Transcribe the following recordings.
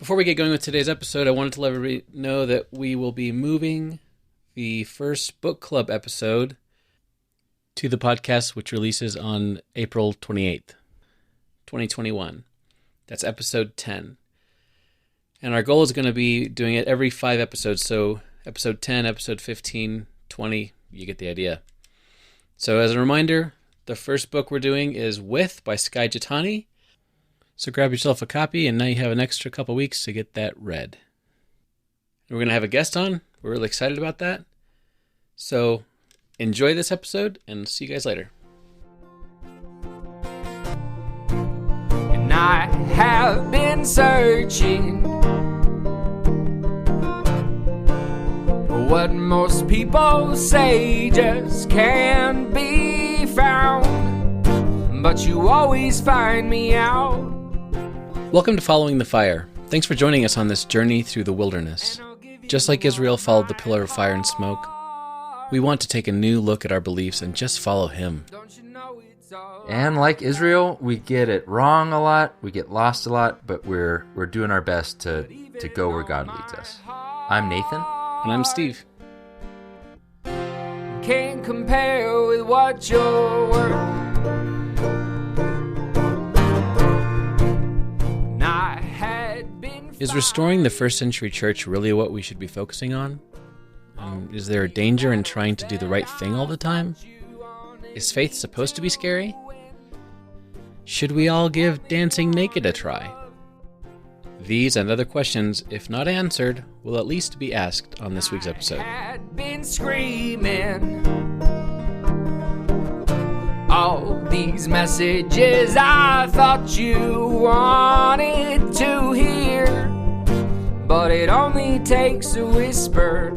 Before we get going with today's episode, I wanted to let everybody know that we will be moving the first book club episode to the podcast, which releases on April 28th, 2021. That's episode 10. And our goal is going to be doing it every 5 episodes. So episode 10, episode 15, 20, you get the idea. So as a reminder, the first book we're doing is With by Skye Jethani. So grab yourself a copy, and now you have an extra couple weeks to get that read. We're going to have a guest on. We're really excited about that. So enjoy this episode, and see you guys later. And I have been searching for what most people say just can't be found, but you always find me out. Welcome to Following the Fire. Thanks for joining us on this journey through the wilderness. Just like Israel followed the pillar of fire and smoke, we want to take a new look at our beliefs and just follow him. And like Israel, we get it wrong a lot, we get lost a lot, but we're doing our best to go where God leads us. I'm Nathan. And I'm Steve. Can't compare with what you're worth. Is restoring the first century church really what we should be focusing on? Is there a danger in trying to do the right thing all the time? Is faith supposed to be scary? Should we all give dancing naked a try? These and other questions, if not answered, will at least be asked on this week's episode. Had been screaming all these messages I thought you wanted to hear, but it only takes a whisper,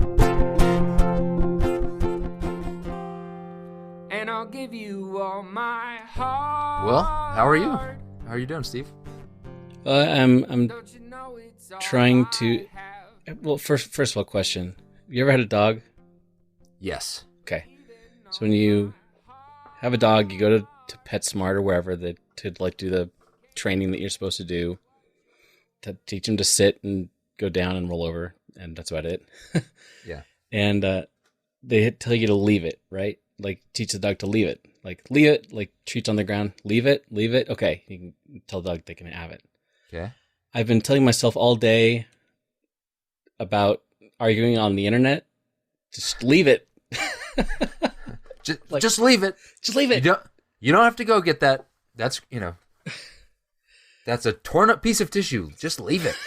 and I'll give you all my heart. Well, how are you? How are you doing, Steve? I'm trying to... Well, first of all, question. You ever had a dog? Yes. Okay. So when you have a dog, you go to PetSmart or wherever to do the training that you're supposed to do, to teach them to sit and go down and roll over, and that's about it. Yeah. And they tell you to leave it, right? Like, teach the dog to leave it. Like, leave it, like treats on the ground. Leave it. Okay, you can tell the dog they can have it. Okay. I've been telling myself all day about arguing on the internet. Just leave it. Just leave it. Just leave it. You don't have to go get that. That's that's a torn up piece of tissue. Just leave it.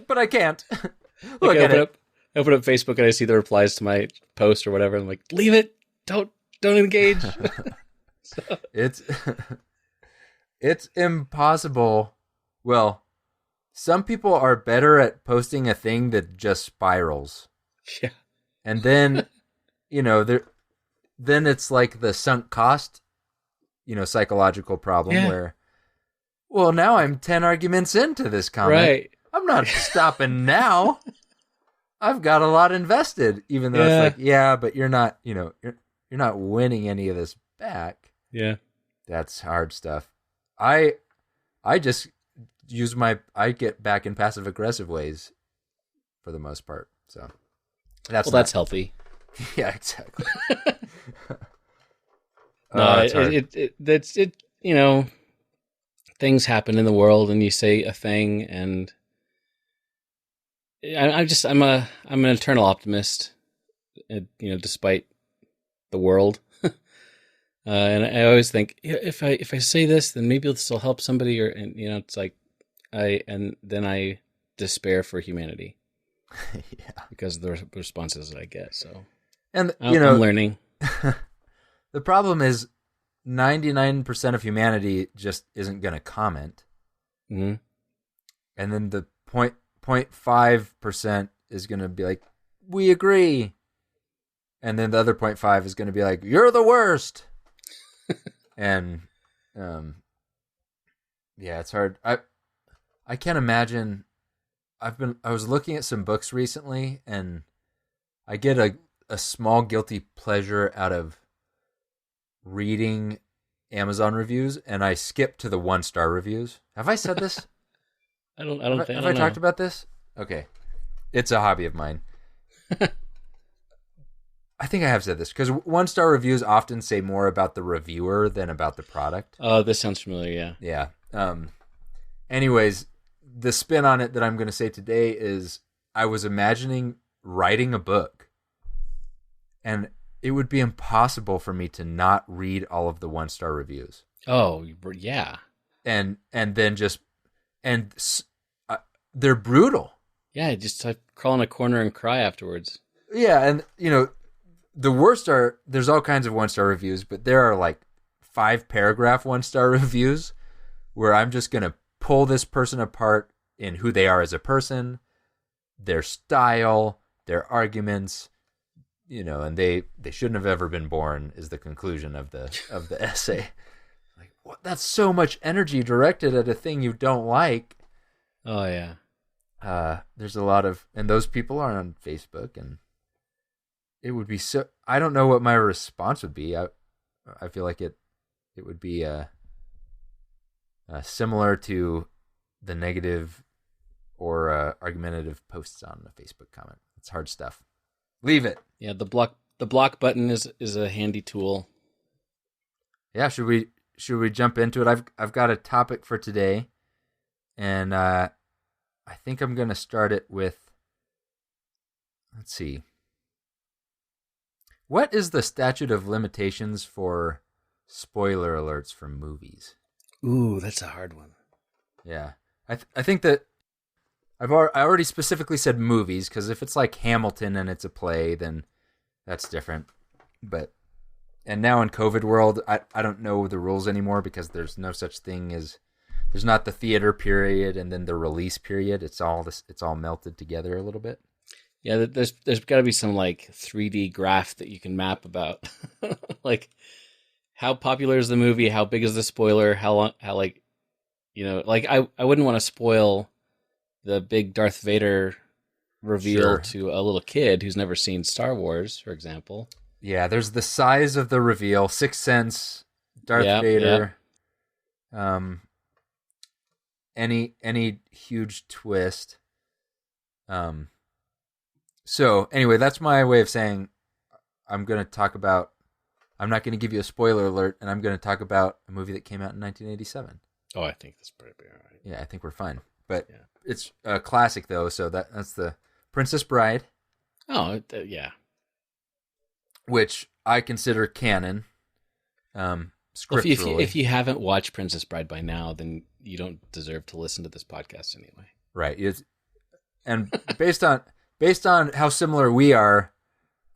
But I can't. Look at it. I open up Facebook and I see the replies to my post or whatever. I'm like, leave it. Don't engage. So. It's impossible. Well, some people are better at posting a thing that just spirals. Yeah. And then, then it's like the sunk cost, psychological problem where, well, now I'm 10 arguments into this comment. Right. I'm not stopping now. I've got a lot invested, even though it's like, but you're not, you're not winning any of this back. Yeah. That's hard stuff. I just I get back in passive aggressive ways for the most part. So that's healthy. Yeah, exactly. No, things happen in the world, and you say a thing, and I'm an eternal optimist, despite the world. And I always think, if I say this, then maybe this will help somebody, it's like then I despair for humanity. Yeah, because of the responses that I get. So, and I'm learning. The problem is 99% of humanity just isn't going to comment. Mm-hmm. And then the 0.5% is going to be like, we agree. And then the other 0.5 is going to be like, you're the worst. And, it's hard. I can't imagine. I was looking at some books recently, and I get a small guilty pleasure out of reading Amazon reviews, and I skip to the 1-star reviews. Have I said this? Have I talked about this? Okay. It's a hobby of mine. I think I have said this because 1-star reviews often say more about the reviewer than about the product. Oh, this sounds familiar. Yeah. Anyways, the spin on it that I'm going to say today is I was imagining writing a book, and it would be impossible for me to not read all of the 1-star reviews. Oh, yeah. And then they're brutal. Yeah, just crawl in a corner and cry afterwards. Yeah, and the worst are there's all kinds of 1-star reviews, but there are like 5-paragraph 1-star reviews where I'm just going to pull this person apart in who they are as a person, their style, their arguments, and they shouldn't have ever been born is the conclusion of the essay. Like, what? That's so much energy directed at a thing you don't like. Oh yeah. There's a lot of, and those people are on Facebook, and it would be so. I don't know what my response would be. I feel like it would be similar to the negative or argumentative posts on a Facebook comment. It's hard stuff. Leave it. Yeah, the block button is a handy tool. Yeah, should we jump into it? I've got a topic for today, and I think I'm going to start it with, let's see. What is the statute of limitations for spoiler alerts from movies? Ooh, that's a hard one. Yeah. I think that I already specifically said movies, because if it's like Hamilton and it's a play, then that's different. And now in COVID world, I don't know the rules anymore, because there's no such thing as, there's not the theater period and then the release period. It's all melted together a little bit. Yeah, there's got to be some like 3D graph that you can map about, like how popular is the movie, how big is the spoiler, how long, how like, like I wouldn't want to spoil the big Darth Vader reveal to a little kid who's never seen Star Wars, for example. Yeah, there's the size of the reveal, Sixth Sense, Darth Vader. Yeah. Any huge twist. So anyway, that's my way of saying I'm not going to give you a spoiler alert, and I'm going to talk about a movie that came out in 1987. Oh, I think that's pretty all right. Yeah, I think we're fine. But it's a classic, though, so that's the Princess Bride. Oh, yeah. Which I consider canon, scripturally. If you haven't watched Princess Bride by now, then you don't deserve to listen to this podcast anyway. Right. And based on how similar we are,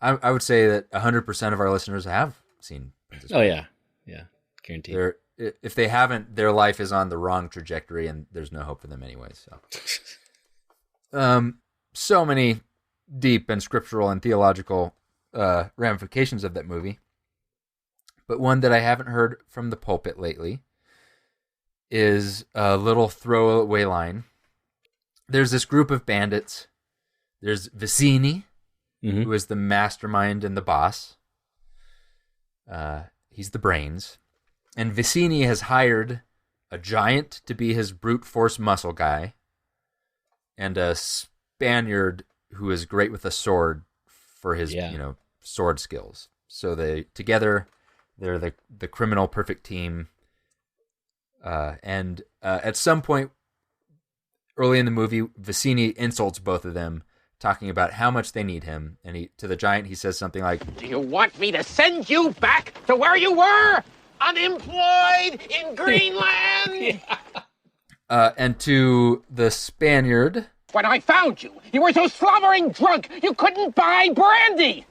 I would say that 100% of our listeners have seen Princess Bride. Oh, yeah. Yeah, guaranteed. If they haven't, their life is on the wrong trajectory, and there's no hope for them anyway. So, so many deep and scriptural and theological ramifications of that movie. But one that I haven't heard from the pulpit lately is a little throwaway line. There's this group of bandits. There's Vicini, who is the mastermind and the boss. He's the brains. And Vicini has hired a giant to be his brute force muscle guy, and a Spaniard who is great with a sword for his sword skills. So they're the criminal perfect team. And at some point early in the movie, Vicini insults both of them, talking about how much they need him. And to the giant, he says something like, "Do you want me to send you back to where you were? Unemployed in Greenland?" And to the Spaniard, "When I found you, you were so slobbering drunk you couldn't buy brandy."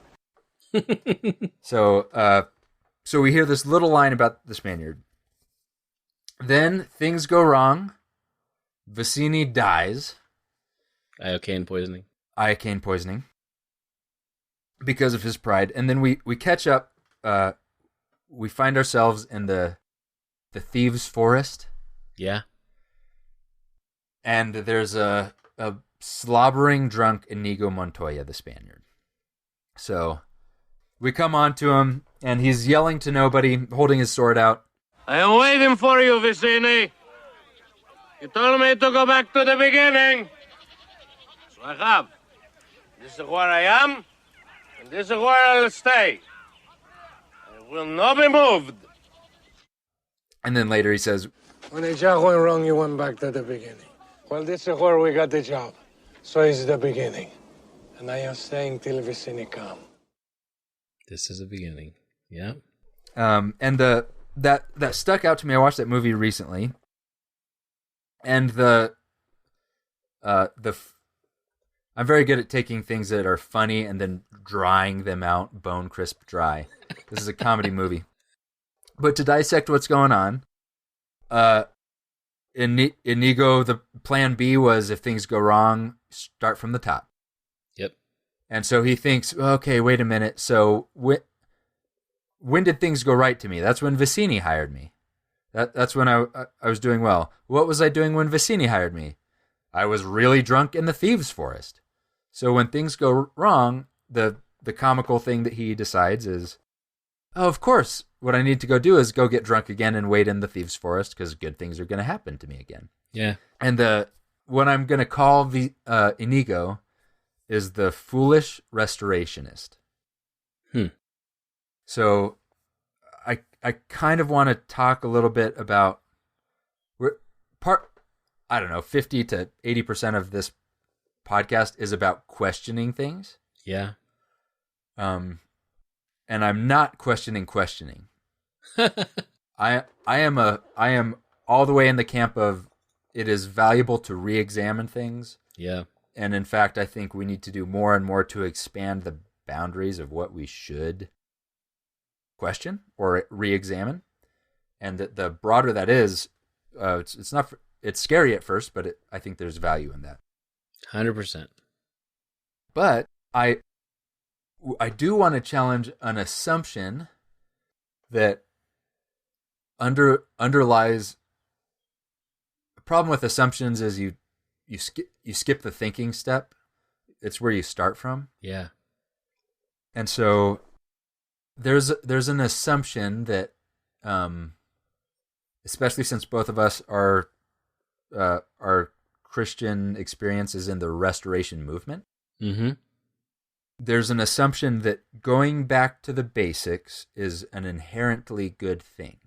So we hear this little line about the Spaniard. Then things go wrong. Vicini dies. Iocane poisoning. Because of his pride. And then we catch up. We find ourselves in the thieves' forest. Yeah. And there's a slobbering drunk Inigo Montoya, the Spaniard. So we come on to him, and he's yelling to nobody, holding his sword out. "I am waiting for you, Vicini." You told me to go back to the beginning. So I have. This is where I am, and this is where I'll stay. I will not be moved. And then later he says, When the job went wrong, you went back to the beginning. Well, this is where we got the job. So it's the beginning. And I am staying till Vicini come. This is the beginning. Yeah. and that stuck out to me. I watched that movie recently, and I'm very good at taking things that are funny and then drying them out bone crisp dry. This is a comedy movie. But to dissect what's going on, Inigo, the plan B was if things go wrong, start from the top. Yep. And so he thinks, okay, wait a minute. So when did things go right to me? That's when Vicini hired me. That's when I was doing well. What was I doing when Vicini hired me? I was really drunk in the thieves' forest. So when things go wrong, the comical thing that he decides is, oh, of course, what I need to go do is go get drunk again and wait in the thieves' forest because good things are going to happen to me again. Yeah. And what I'm going to call Inigo is the foolish restorationist. So I kind of want to talk a little bit about 50 to 80% of this podcast is about questioning things. Yeah. And I'm not questioning. I am all the way in the camp of it is valuable to re-examine things. Yeah. And in fact, I think we need to do more and more to expand the boundaries of what we should question or re-examine. And the broader that is, it's scary at first, but I think there's value in that. 100%. But I do want to challenge an assumption that underlies. The problem with assumptions is you skip the thinking step. It's where you start from. Yeah. And so there's an assumption that, especially since both of us are our Christian experiences in the Restoration movement. Mm-hmm. There's an assumption that going back to the basics is an inherently good thing.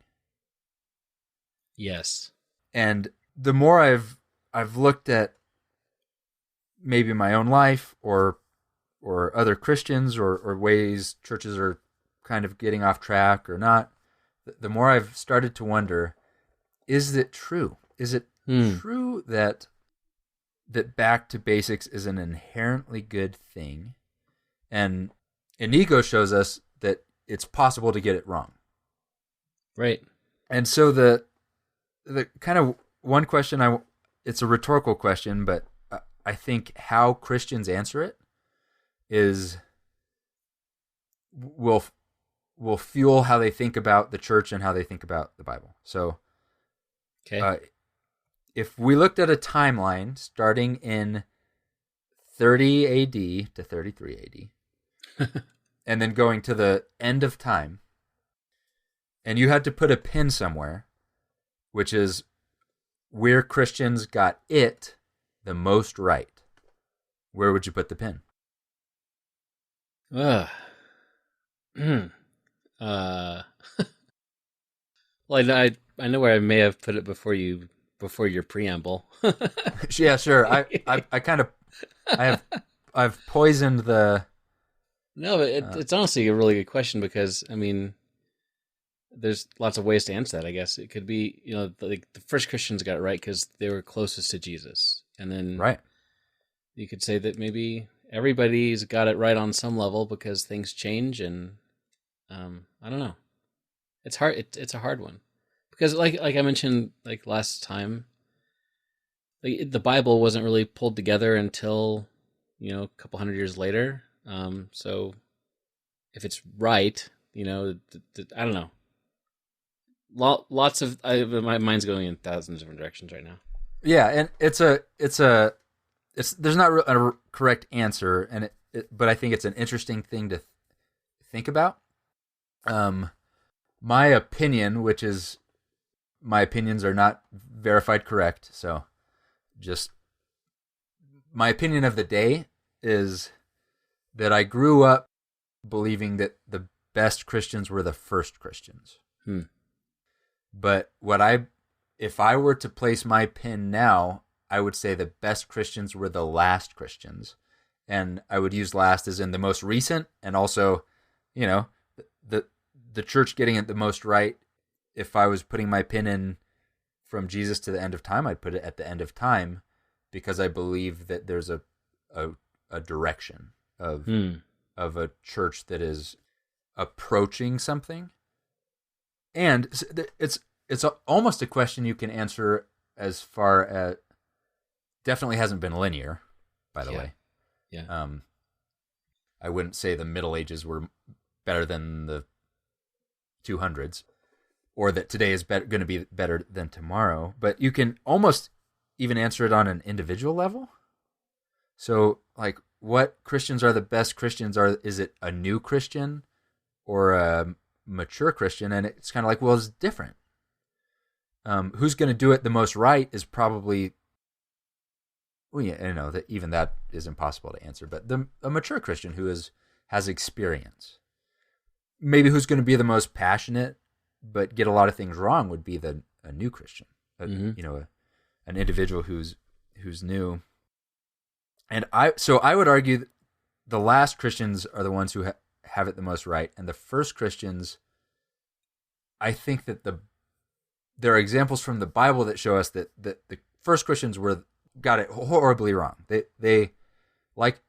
Yes. And the more I've looked at maybe my own life or other Christians or ways churches are kind of getting off track or not, the more I've started to wonder, is it true? Is it true that back to basics is an inherently good thing? And Inigo shows us that it's possible to get it wrong. Right. And so the kind of one question, it's a rhetorical question, but I think how Christians answer it will fuel how they think about the church and how they think about the Bible. So, okay. If we looked at a timeline starting in 30 AD to 33 AD, and then going to the end of time, and you had to put a pin somewhere, which is where Christians got it the most right, where would you put the pin? Well, I know where I may have put it before your preamble. Yeah, sure. I've poisoned the. No, but it's honestly a really good question because I mean, there's lots of ways to answer that. I guess it could be the first Christians got it right because they were closest to Jesus, and then right. You could say that maybe everybody's got it right on some level because things change, and I don't know. It's hard. It's a hard one because, like I mentioned, like last time, the Bible wasn't really pulled together until a couple hundred years later. So if it's right, I don't know. Lots of my mind's going in thousands of different directions right now. Yeah, and there's not a correct answer, and but I think it's an interesting thing to think about. My opinion, which is my opinions are not verified correct. So just my opinion of the day is that I grew up believing that the best Christians were the first Christians. But if I were to place my pin now, I would say the best Christians were the last Christians. And I would use last as in the most recent, and also, the church getting it the most right. If I was putting my pin in from Jesus to the end of time, I'd put it at the end of time, because I believe that there's a direction of a church that is approaching something. And it's almost a question you can answer as far as, definitely hasn't been linear, by the way. Yeah. I wouldn't say the Middle Ages were better than the 200s, or that today is going to be better than tomorrow. But you can almost even answer it on an individual level. So, like, what Christians are the best Christians? Is it a new Christian or a mature Christian? And it's kind of like, well, it's different. Who's going to do it the most right is probably, well, yeah, I know that even that is impossible to answer. But a mature Christian who has experience, maybe who's going to be the most passionate but get a lot of things wrong would be a new Christian, an individual who's new. And I would argue that the last Christians are the ones who have it the most right, and the first Christians, I think that there are examples from the Bible that show us that the first Christians got it horribly wrong. They like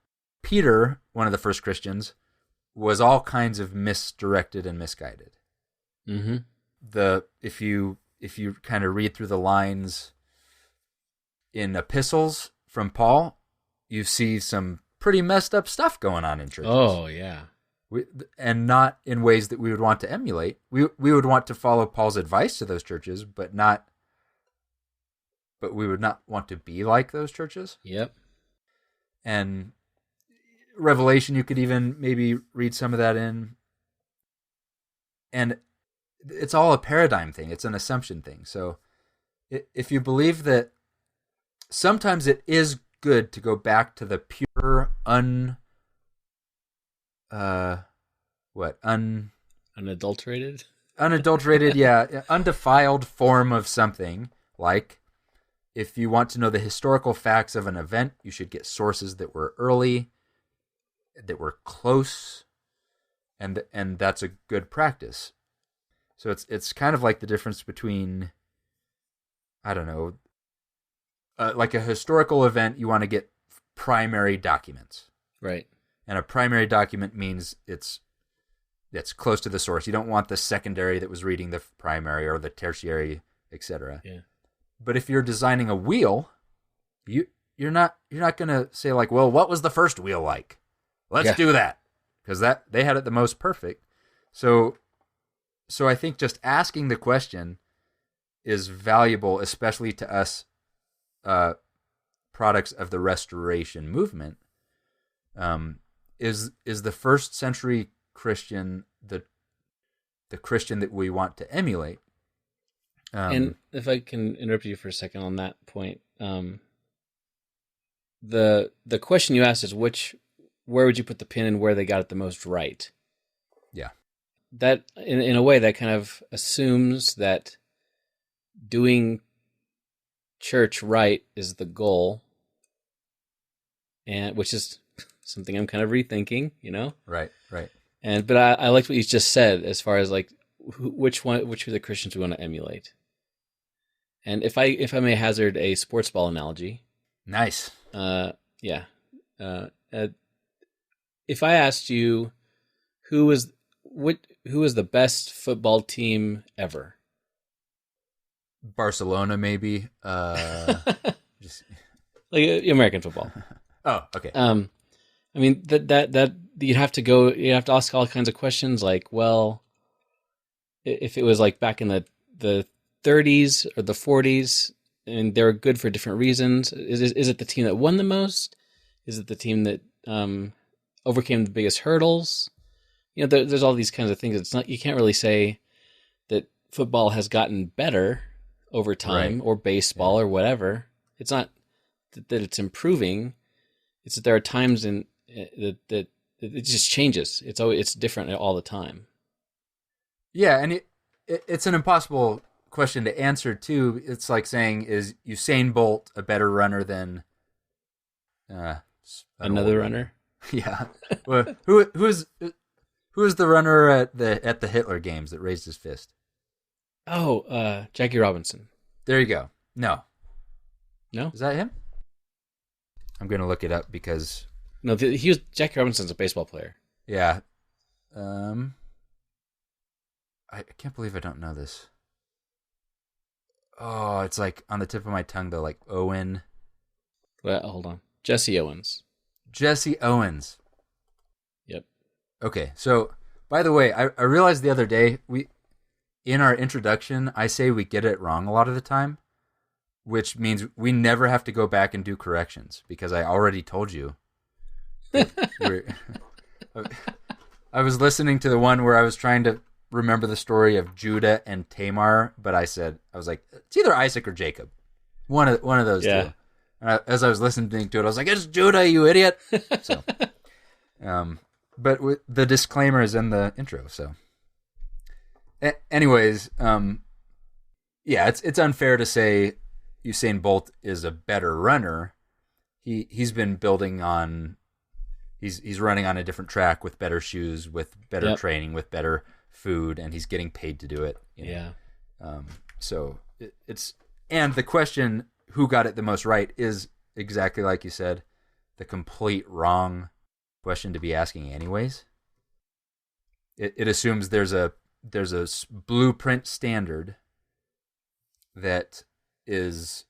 Peter, one of the first Christians, was all kinds of misdirected and misguided. Mm-hmm. If you kind of read through the lines in epistles from Paul, you see some pretty messed up stuff going on in churches. Oh, yeah. And not in ways that we would want to emulate. We would want to follow Paul's advice to those churches, but we would not want to be like those churches. Yep. And Revelation, you could even maybe read some of that in. And it's all a paradigm thing. It's an assumption thing. So if you believe that sometimes it is good to go back to the pure, unadulterated, yeah, undefiled form of something. Like, if you want to know the historical facts of an event, you should get sources that were early, that were close, and that's a good practice. So it's kind of like the difference between, I don't know, like a historical event, you want to get primary documents. Right. And a primary document means it's close to the source. You don't want the secondary that was reading the primary or the tertiary, etc. Yeah. But if you're designing a wheel, you're not going to say like, well, what was the first wheel like? Let's do that, because they had it the most perfect. So I think just asking the question is valuable, especially to us products of the Restoration movement. Is the first century Christian the Christian that we want to emulate? And if I can interrupt you for a second on that point, the question you asked is where would you put the pin and where they got it the most right? Yeah. That in a way that kind of assumes that doing church right is the goal, and which is something I'm kind of rethinking, Right. But I liked what you just said as far as like which of the Christians we want to emulate. And if I may hazard a sports ball analogy, nice. If I asked you who was the best football team ever? Barcelona, maybe. Just like American football. Oh, okay. I mean that you'd have to ask all kinds of questions like, well, if it was like back in the 30s or the 40s, and they were good for different reasons. Is it the team that won the most? Is it the team that overcame the biggest hurdles? There's all these kinds of things. It's not, you can't really say that football has gotten better over time, Right. or baseball or whatever. It's not that it's improving. It's that there are times that it just changes. It's different all the time. Yeah, and it's an impossible question to answer too. It's like saying, is Usain Bolt a better runner than Another runner? Yeah. Well, who's the runner at the Hitler Games that raised his fist? Oh, Jackie Robinson. There you go. No. No? Is that him? I'm going to look it up because No, Jackie Robinson's a baseball player. yeah. I can't believe I don't know this. Oh, it's like on the tip of my tongue though, like Owen. Well, hold on. Jesse Owens. Jesse Owens. Yep. Okay, so by the way, I realized the other day in our introduction I say we get it wrong a lot of the time, which means we never have to go back and do corrections because I already told you. I was listening to the one where I was trying to remember the story of Judah and Tamar, but I was like, it's either Isaac or Jacob, one of those two. And as I was listening to it, I was like, it's Judah, you idiot. So, but the disclaimer is in the intro. So, anyways, yeah, it's unfair to say Usain Bolt is a better runner. He's been building on. He's running on a different track with better shoes, with better training, with better food, and he's getting paid to do it. Yeah. So it's and the question, who got it the most right, is exactly like you said, the complete wrong question to be asking anyways. It assumes there's a blueprint standard that is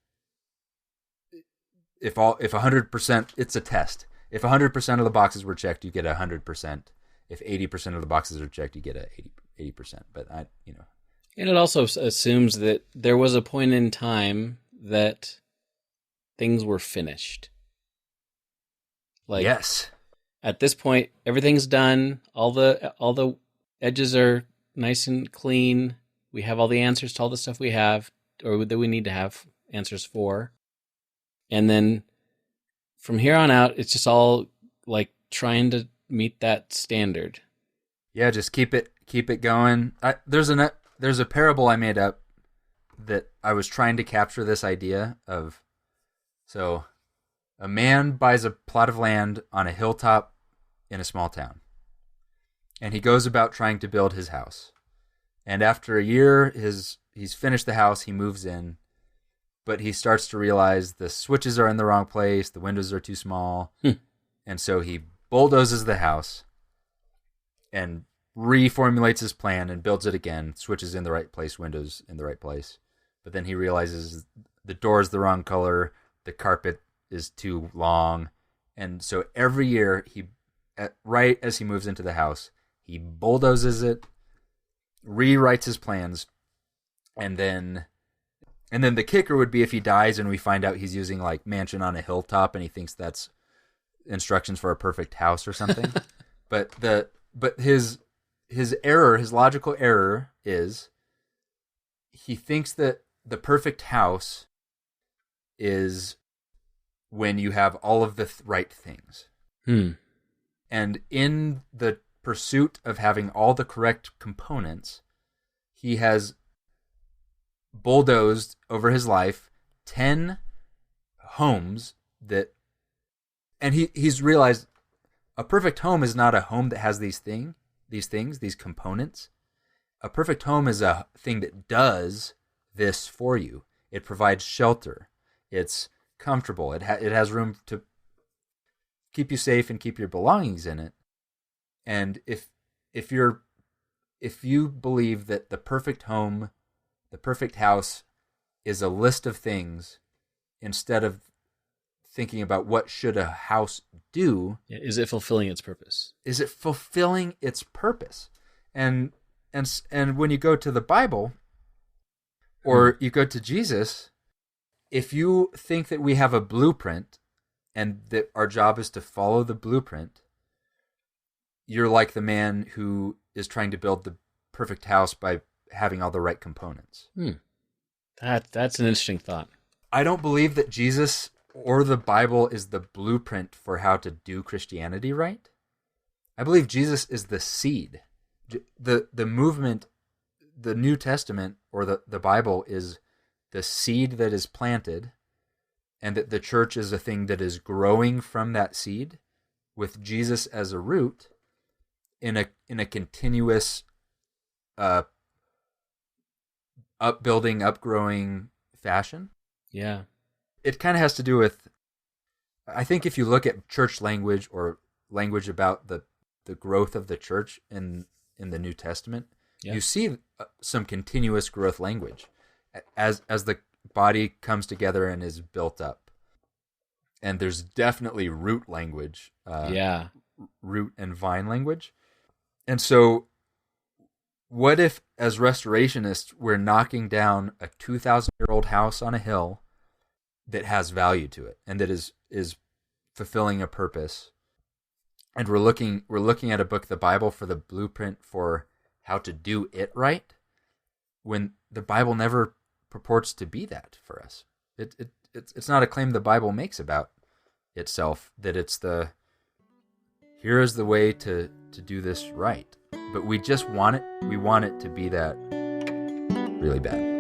if 100%, it's a test. If 100% of the boxes were checked, you get 100%. If 80% of the boxes are checked, you get 80%. But And it also assumes that there was a point in time that things were finished. Like, yes, at this point, everything's done. All the edges are nice and clean. We have all the answers to all the stuff we have, or that we need to have answers for. And then from here on out, it's just all like trying to meet that standard. Yeah, just keep it going. There's a parable I made up that I was trying to capture this idea of. So, a man buys a plot of land on a hilltop in a small town, and he goes about trying to build his house. And after a year, he's finished the house. He moves in, but he starts to realize the switches are in the wrong place. The windows are too small, and so he bulldozes the house and reformulates his plan and builds it again, switches in the right place, windows in the right place. But then he realizes the door is the wrong color, the carpet is too long. And so every year, right as he moves into the house, he bulldozes it, rewrites his plans, and then the kicker would be if he dies and we find out he's using like mansion on a hilltop and he thinks that's instructions for a perfect house or something. but his error, his logical error is he thinks that the perfect house is when you have all of the right things. And in the pursuit of having all the correct components, he has bulldozed over his life 10 homes and he's realized a perfect home is not a home that has these components. A perfect home is a thing that does this for you. It provides shelter. It's comfortable. It has room to keep you safe and keep your belongings in it. And if you believe that the perfect home, the perfect house is a list of things instead of thinking about what should a house do. Is it fulfilling its purpose? Is it fulfilling its purpose? And when you go to the Bible or you go to Jesus, if you think that we have a blueprint and that our job is to follow the blueprint, you're like the man who is trying to build the perfect house by having all the right components. That's an interesting thought. I don't believe that Jesus or the Bible is the blueprint for how to do Christianity right. I believe Jesus is the seed. The movement, the New Testament or the Bible is the seed that is planted, and that the church is a thing that is growing from that seed with Jesus as a root in a continuous upbuilding, upgrowing fashion. Yeah. It kind of has to do with, I think if you look at church language or language about the growth of the church in the New Testament, you see some continuous growth language as the body comes together and is built up. And there's definitely root language, root and vine language. And so what if, as restorationists, we're knocking down a 2,000-year-old house on a hill that has value to it and that is fulfilling a purpose, and we're looking at a book, the Bible, for the blueprint for how to do it right, when the Bible never purports to be that for us. It's not a claim the Bible makes about itself that it's here is the way to do this right. But we just want it. We want it to be that really bad.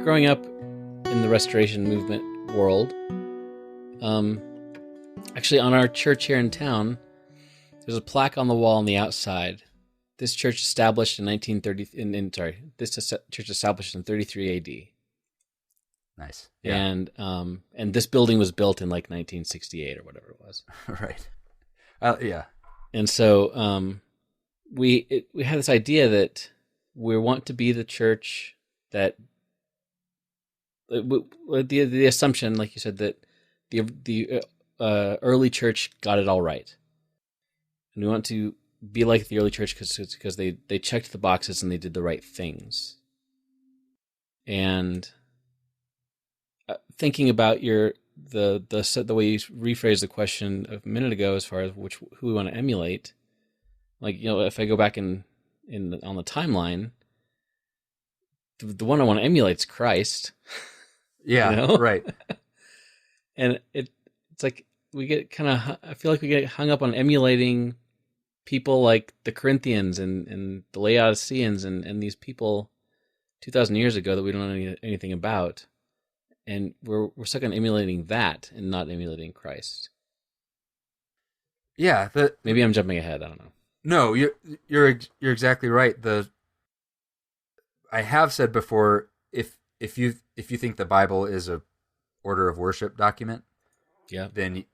Growing up in the Restoration movement world, actually on our church here in town, there's a plaque on the wall on the outside. This church established in 1930. This church established in 33 A.D. Nice. Yeah. And this building was built in like 1968 or whatever it was. Right. Yeah. And so we had this idea that we want to be the church that the assumption, like you said, that the early church got it all right, and we want to be like the early church because they checked the boxes and they did the right things. And thinking about the way you rephrased the question a minute ago, as far as who we want to emulate, like, you know, if I go back on the timeline, the one I want to emulate is Christ. Yeah, you know? right. And it's like I feel like we get hung up on emulating people like the Corinthians and the Laodiceans and these people 2,000 years ago that we don't know anything about. And we're stuck on emulating that and not emulating Christ. Yeah. Maybe I'm jumping ahead. I don't know. No, you're exactly right. I have said before, if you think the Bible is a order of worship document, then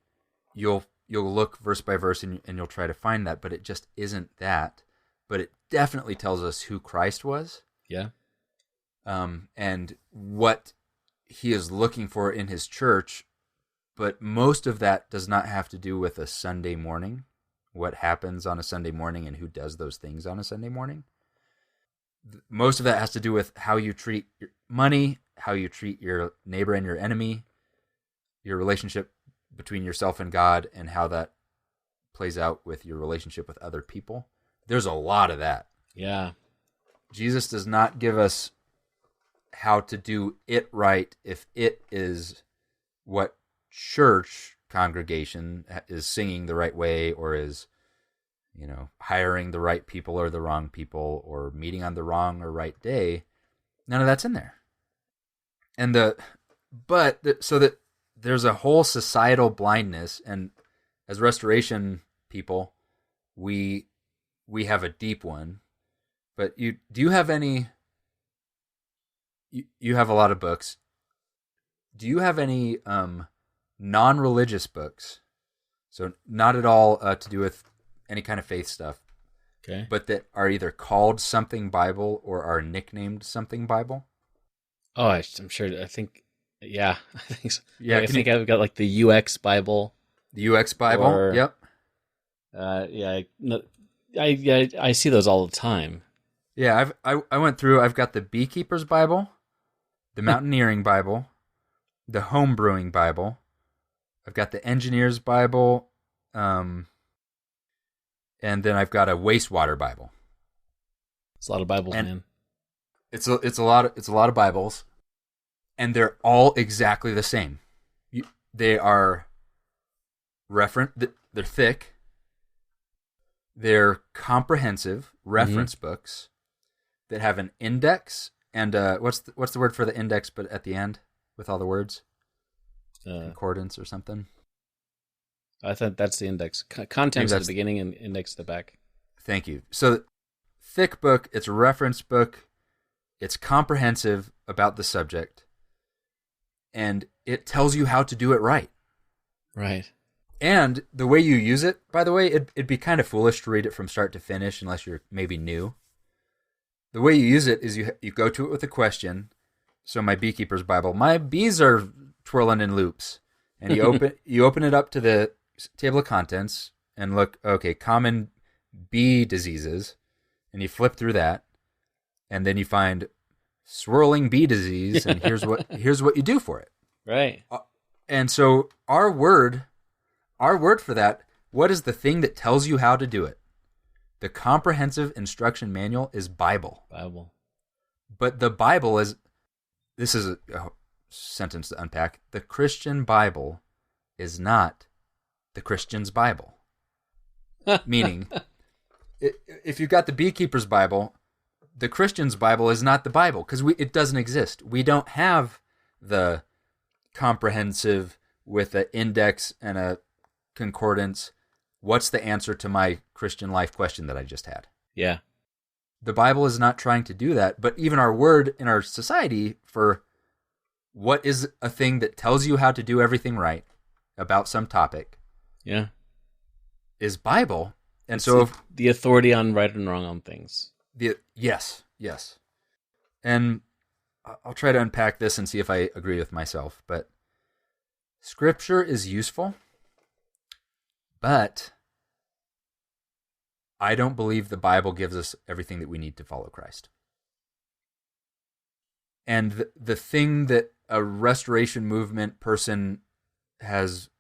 you'll look verse by verse and you'll try to find that, but it just isn't that. But it definitely tells us who Christ was. Yeah. And what he is looking for in his church, but most of that does not have to do with a Sunday morning, what happens on a Sunday morning and who does those things on a Sunday morning. Most of that has to do with how you treat your money, how you treat your neighbor and your enemy, your relationship between yourself and God, and how that plays out with your relationship with other people. There's a lot of that. Yeah. Jesus does not give us how to do it right if it is what church congregation is singing the right way, or is, you know, hiring the right people or the wrong people, or meeting on the wrong or right day. None of that's in there. And so that there's a whole societal blindness, and as restoration people, we have a deep one. But do you have any? You have a lot of books. Do you have any non-religious books? So not at all to do with any kind of faith stuff. Okay. But that are either called something Bible or are nicknamed something Bible? Oh, I'm sure. I think, yeah. I think so. Yeah, I think I've got like the UX Bible. The UX Bible? Or, yep. Yeah. I see those all the time. Yeah, I went through. I've got the Beekeeper's Bible, the Mountaineering Bible, the Home Brewing Bible. I've got the Engineer's Bible, and then I've got a Wastewater Bible. It's a lot of Bibles, And man. It's a lot of Bibles, and they're all exactly the same. They are they're thick. They're comprehensive reference books that have an index and what's the word for the index? But at the end with all the words, concordance or something. I thought that's the index. Contents at the beginning and index at the back. Thank you. So, thick book. It's a reference book. It's comprehensive about the subject, and it tells you how to do it right. Right. And the way you use it, by the way, it'd be kind of foolish to read it from start to finish unless you're maybe new. The way you use it is you go to it with a question. So my Beekeeper's Bible, my bees are twirling in loops, and you open it up to the table of contents and look, okay, common bee diseases, and you flip through that, and then you find swirling bee disease, and here's what you do for it. Right. And so our word for that, what is the thing that tells you how to do it? The comprehensive instruction manual is Bible. But the Bible is, this is a sentence to unpack. The Christian Bible is not the Christian's Bible. Meaning, if you've got the Beekeeper's Bible, the Christian's Bible is not the Bible because it doesn't exist. We don't have the comprehensive with an index and a concordance. What's the answer to my Christian life question that I just had? Yeah. The Bible is not trying to do that, but even our word in our society for what is a thing that tells you how to do everything right about some topic, yeah, is Bible. And it's so the authority on right and wrong on things. Yes. And I'll try to unpack this and see if I agree with myself, but Scripture is useful, but I don't believe the Bible gives us everything that we need to follow Christ. And the thing that a restoration movement person has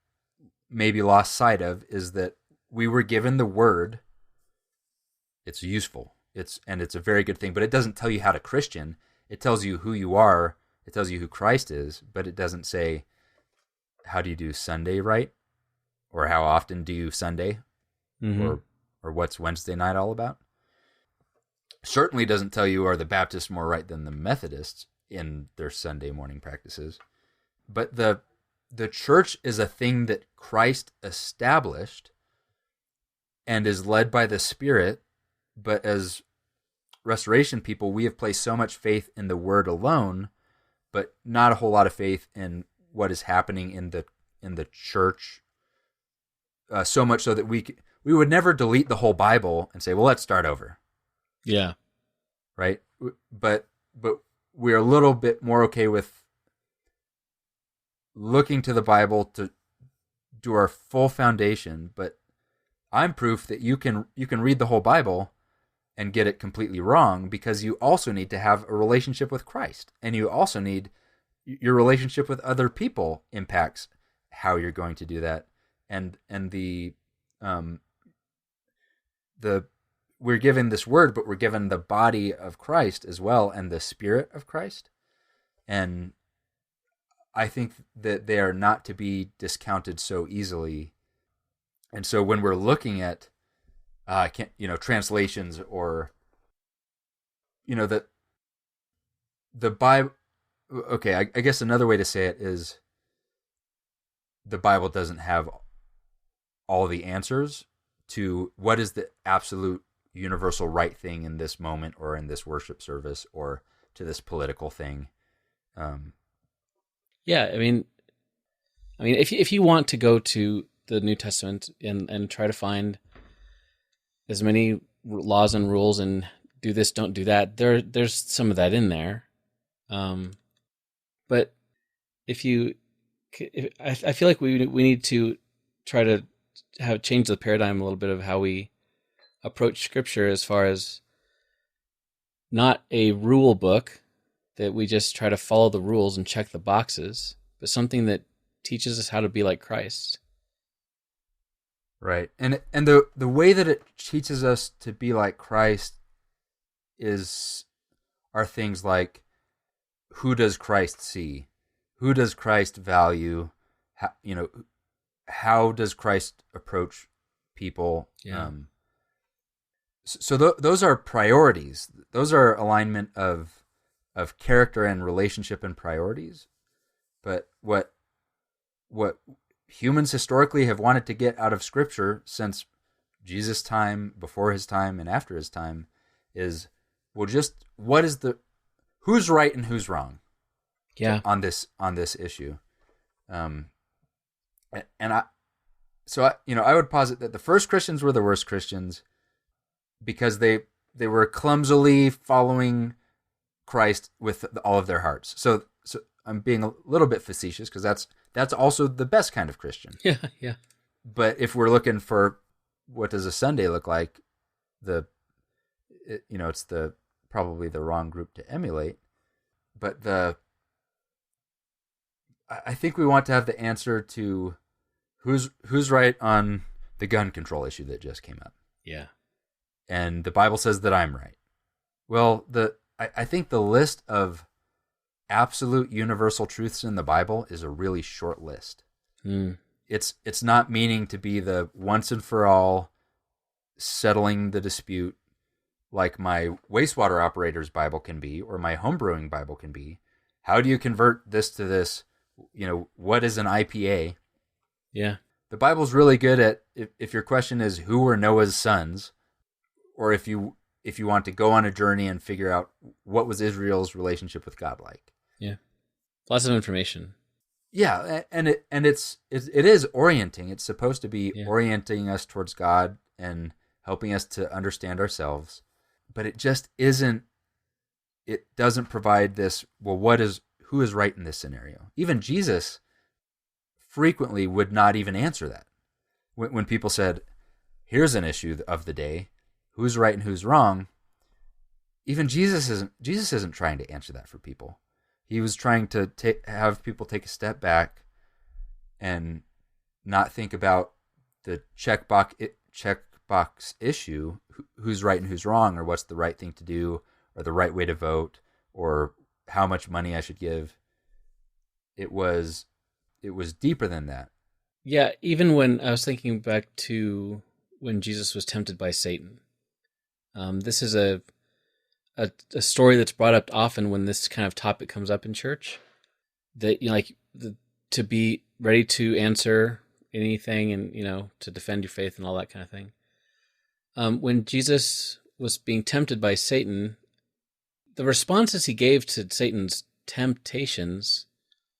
maybe lost sight of is that we were given the Word. It's useful. It's a very good thing, but it doesn't tell you how to Christian. It tells you who you are. It tells you who Christ is, but it doesn't say, how do you do Sunday right? Or how often do you Sunday? Mm-hmm. Or what's Wednesday night all about? Certainly doesn't tell you, are the Baptists more right than the Methodists in their Sunday morning practices. But the church is a thing that Christ established and is led by the Spirit. But as restoration people, we have placed so much faith in the Word alone, but not a whole lot of faith in what is happening in the church. So much so that we would never delete the whole Bible and say, well, let's start over. Yeah. Right? But we're a little bit more okay with looking to the Bible to do our full foundation. But I'm proof that you can read the whole Bible and get it completely wrong, because you also need to have a relationship with Christ. And you also need your relationship with other people impacts how you're going to do that. And we're given this word, but we're given the body of Christ as well, and the Spirit of Christ. And I think that they are not to be discounted so easily. And so when we're looking at translations, or the Bible, okay, I guess another way to say it is the Bible doesn't have all the answers to what is the absolute universal right thing in this moment, or in this worship service, or to this political thing. Yeah, I mean, if you want to go to the New Testament and try to find as many laws and rules and do this, don't do that, there's some of that in there. But I feel like we need to try to change the paradigm a little bit of how we approach Scripture as far as not a rule book that we just try to follow the rules and check the boxes, but something that teaches us how to be like Christ. Right. And the way that it teaches us to be like Christ are things like, who does Christ see? Who does Christ value? How does Christ approach people? Yeah. So those are priorities. Those are alignment of character and relationship and priorities. But what humans historically have wanted to get out of Scripture since Jesus' time, before his time, and after his time is, well, just who's right and who's wrong? Yeah. On this issue. I would posit that the first Christians were the worst Christians because they were clumsily following Christ with all of their hearts. So I'm being a little bit facetious because that's also the best kind of Christian. Yeah, yeah. But if we're looking for what does a Sunday look like, it's probably the wrong group to emulate. But I think we want to have the answer to who's right on the gun control issue that just came up. Yeah. And the Bible says that I'm right. Well, I think the list of absolute universal truths in the Bible is a really short list. It's not meaning to be the once and for all settling the dispute like my wastewater operator's Bible can be, or my homebrewing Bible can be. How do you convert this to this? What is an IPA? Yeah. The Bible's really good at, if your question is who were Noah's sons, or if you want to go on a journey and figure out what was Israel's relationship with God like. Yeah. Lots of information. Yeah, and it is orienting. It's supposed to be orienting us towards God and helping us to understand ourselves. But it just isn't, it doesn't provide this, well, who is right in this scenario? Even Jesus frequently would not even answer that. When people said, here's an issue of the day, who's right and who's wrong, even Jesus isn't trying to answer that for people. He was trying to have people take a step back and not think about the checkbox issue, who's right and who's wrong, or what's the right thing to do, or the right way to vote, or how much money I should give. It was deeper than that. Yeah, even when I was thinking back to when Jesus was tempted by Satan, this is a story that's brought up often when this kind of topic comes up in church. That to be ready to answer anything and to defend your faith and all that kind of thing. When Jesus was being tempted by Satan, the responses he gave to Satan's temptations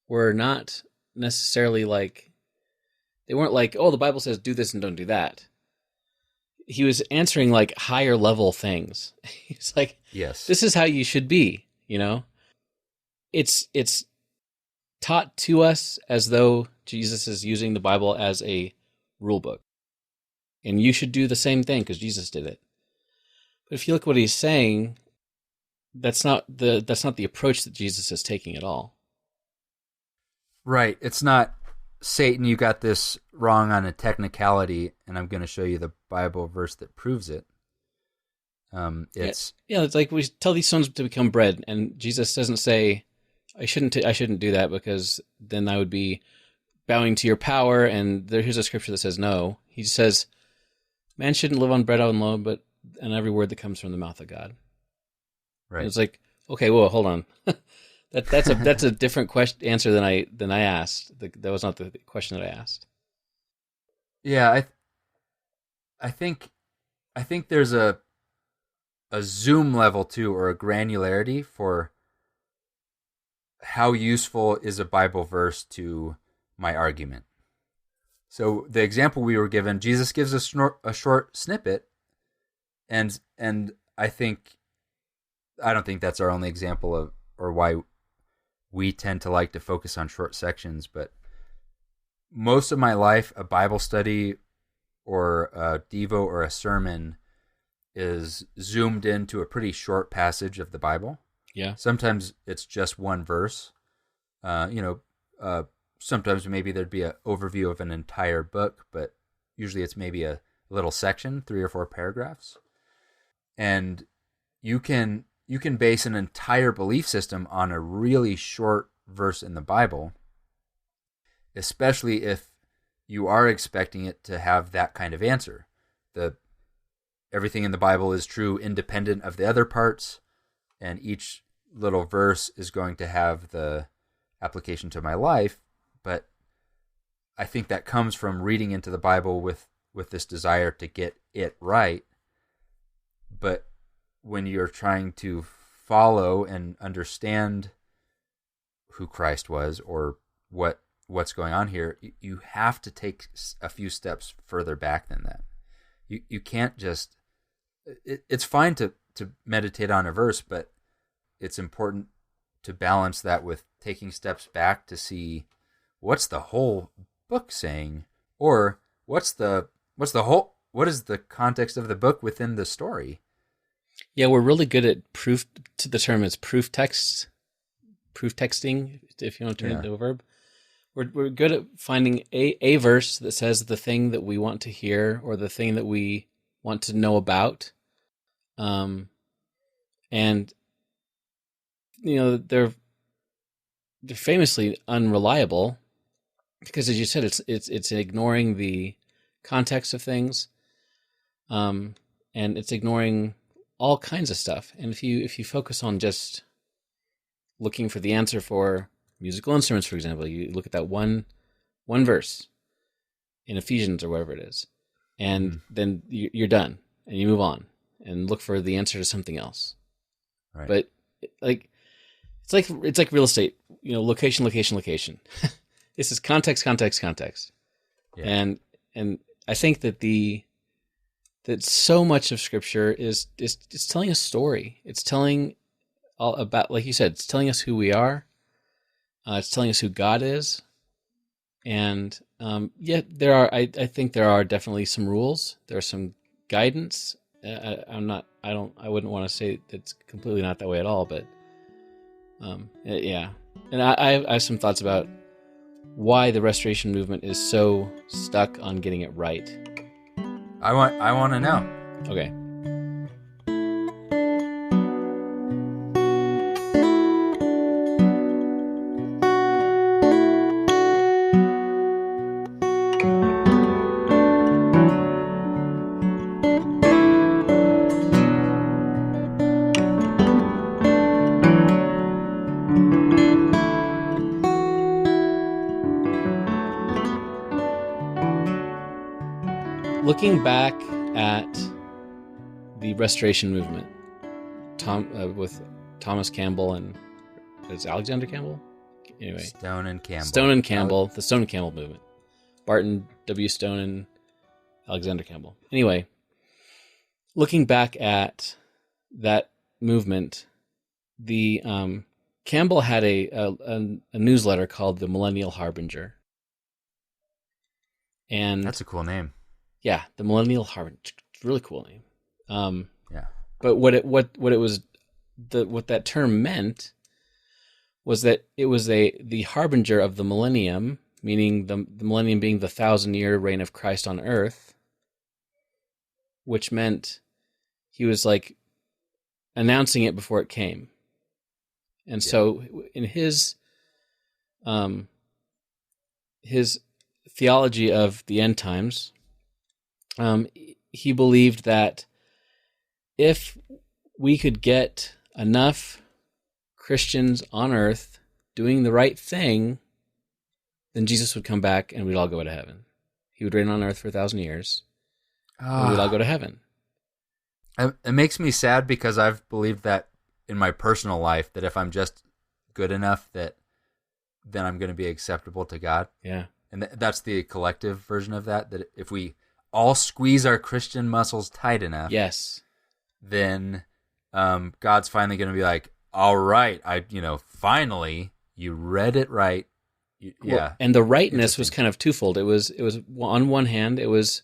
were not necessarily they weren't like, oh, the Bible says do this and don't do that. He was answering higher level things. He's like, yes, this is how you should be. It's taught to us as though Jesus is using the Bible as a rule book, and you should do the same thing because Jesus did it. But if you look what he's saying, that's not the approach that Jesus is taking at all. Right. It's not, Satan, you got this wrong on a technicality, and I'm going to show you the Bible verse that proves it. It's like we tell these stones to become bread, and Jesus doesn't say, I shouldn't do that because then I would be bowing to your power, and here's a scripture that says no. He says, man shouldn't live on bread alone, but on every word that comes from the mouth of God. Right. And it's like, okay, well, hold on. That's a different answer than I asked. That was not the question that I asked. Yeah, I think there's a zoom level too, or a granularity for how useful is a Bible verse to my argument. So the example we were given, Jesus gives a short snippet, and I don't think that's our only example of, or why we tend to like to focus on short sections, but most of my life, a Bible study or a Devo or a sermon is zoomed into a pretty short passage of the Bible. Yeah. Sometimes it's just one verse. Sometimes maybe there'd be an overview of an entire book, but usually it's maybe a little section, 3 or 4 paragraphs. And you can base an entire belief system on a really short verse in the Bible, especially if you are expecting it to have that kind of answer. Everything in the Bible is true independent of the other parts, and each little verse is going to have the application to my life. But I think that comes from reading into the Bible with this desire to get it right. But when you're trying to follow and understand who Christ was or what's going on here, you have to take a few steps further back than that. You can't just... It's fine to meditate on a verse, but it's important to balance that with taking steps back to see what's the whole book saying, or what is the context of the book within the story. Yeah, we're really good at proof. The term is proof texting, if you want to turn it into a verb. We're good at finding a verse that says the thing that we want to hear or the thing that we want to know about. And they're famously unreliable because, as you said, it's ignoring the context of things, and it's ignoring all kinds of stuff. And if you focus on just looking for the answer for musical instruments, for example, you look at that one verse in Ephesians or whatever it is, and then you're done, and you move on and look for the answer to something else. Right. But it's like real estate, location. This is context. Yeah. And I think that so much of Scripture is telling a story. It's telling all about, like you said, it's telling us who we are. It's telling us who God is. And I think there are definitely some rules. There's some guidance. I wouldn't want to say it's completely not that way at all, but yeah. And I have some thoughts about why the Restoration movement is so stuck on getting it right. I want to know. Okay. Looking back at the Restoration movement, with Thomas Campbell and is Alexander Campbell? Anyway, Stone and Campbell. The Stone and Campbell movement. Barton W. Stone and Alexander Campbell. Anyway, looking back at that movement, the Campbell had a newsletter called the Millennial Harbinger, and that's a cool name. Yeah, the Millennial Harbinger, really cool name. Yeah. But what that term meant was that it was the harbinger of the millennium, meaning the millennium being the 1,000-year reign of Christ on earth, which meant he was like announcing it before it came. And so in his theology of the end times, he believed that if we could get enough Christians on earth doing the right thing, then Jesus would come back and we'd all go to heaven. He would reign on earth for 1,000 years, and we'd all go to heaven. It makes me sad because I've believed that in my personal life, that if I'm just good enough, then I'm going to be acceptable to God. Yeah. And that's the collective version of that if we all squeeze our Christian muscles tight enough, yes, then God's finally going to be like, all right, finally you read it right. Yeah. Well, and the rightness was kind of twofold. It was on one hand, it was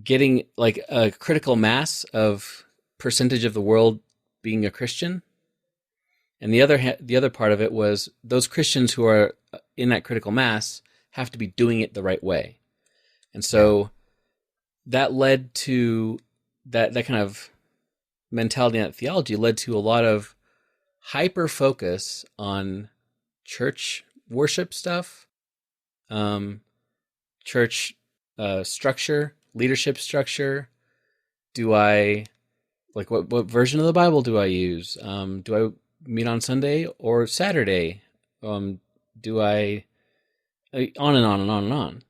getting like a critical mass of percentage of the world being a Christian. And the other part of it was those Christians who are in that critical mass have to be doing it the right way. And so that led to that kind of mentality and theology led to a lot of hyper focus on church worship stuff, church structure, leadership structure. Do I like what version of the Bible do I use? Do I meet on Sunday or Saturday? Do I on and on and on and on?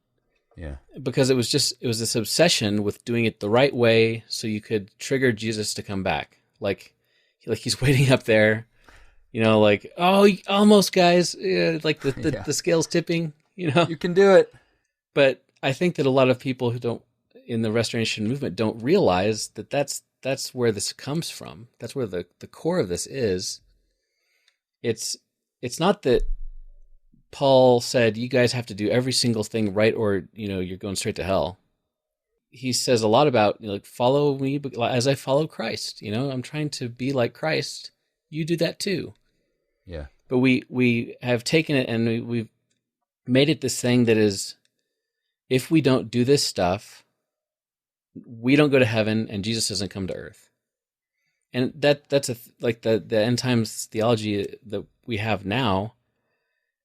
Yeah. Because it was this obsession with doing it the right way so you could trigger Jesus to come back. Like he's waiting up there, like, oh, almost, guys, like the scale's tipping, You can do it. But I think that a lot of people who don't in the Restoration movement don't realize that that's where this comes from. That's where the core of this is. It's not that Paul said, you guys have to do every single thing right or, you're going straight to hell. He says a lot about, like, follow me as I follow Christ. I'm trying to be like Christ. You do that too. Yeah. But we have taken it and we've made it this thing that is, if we don't do this stuff, we don't go to heaven and Jesus doesn't come to earth. And that's the end times theology that we have now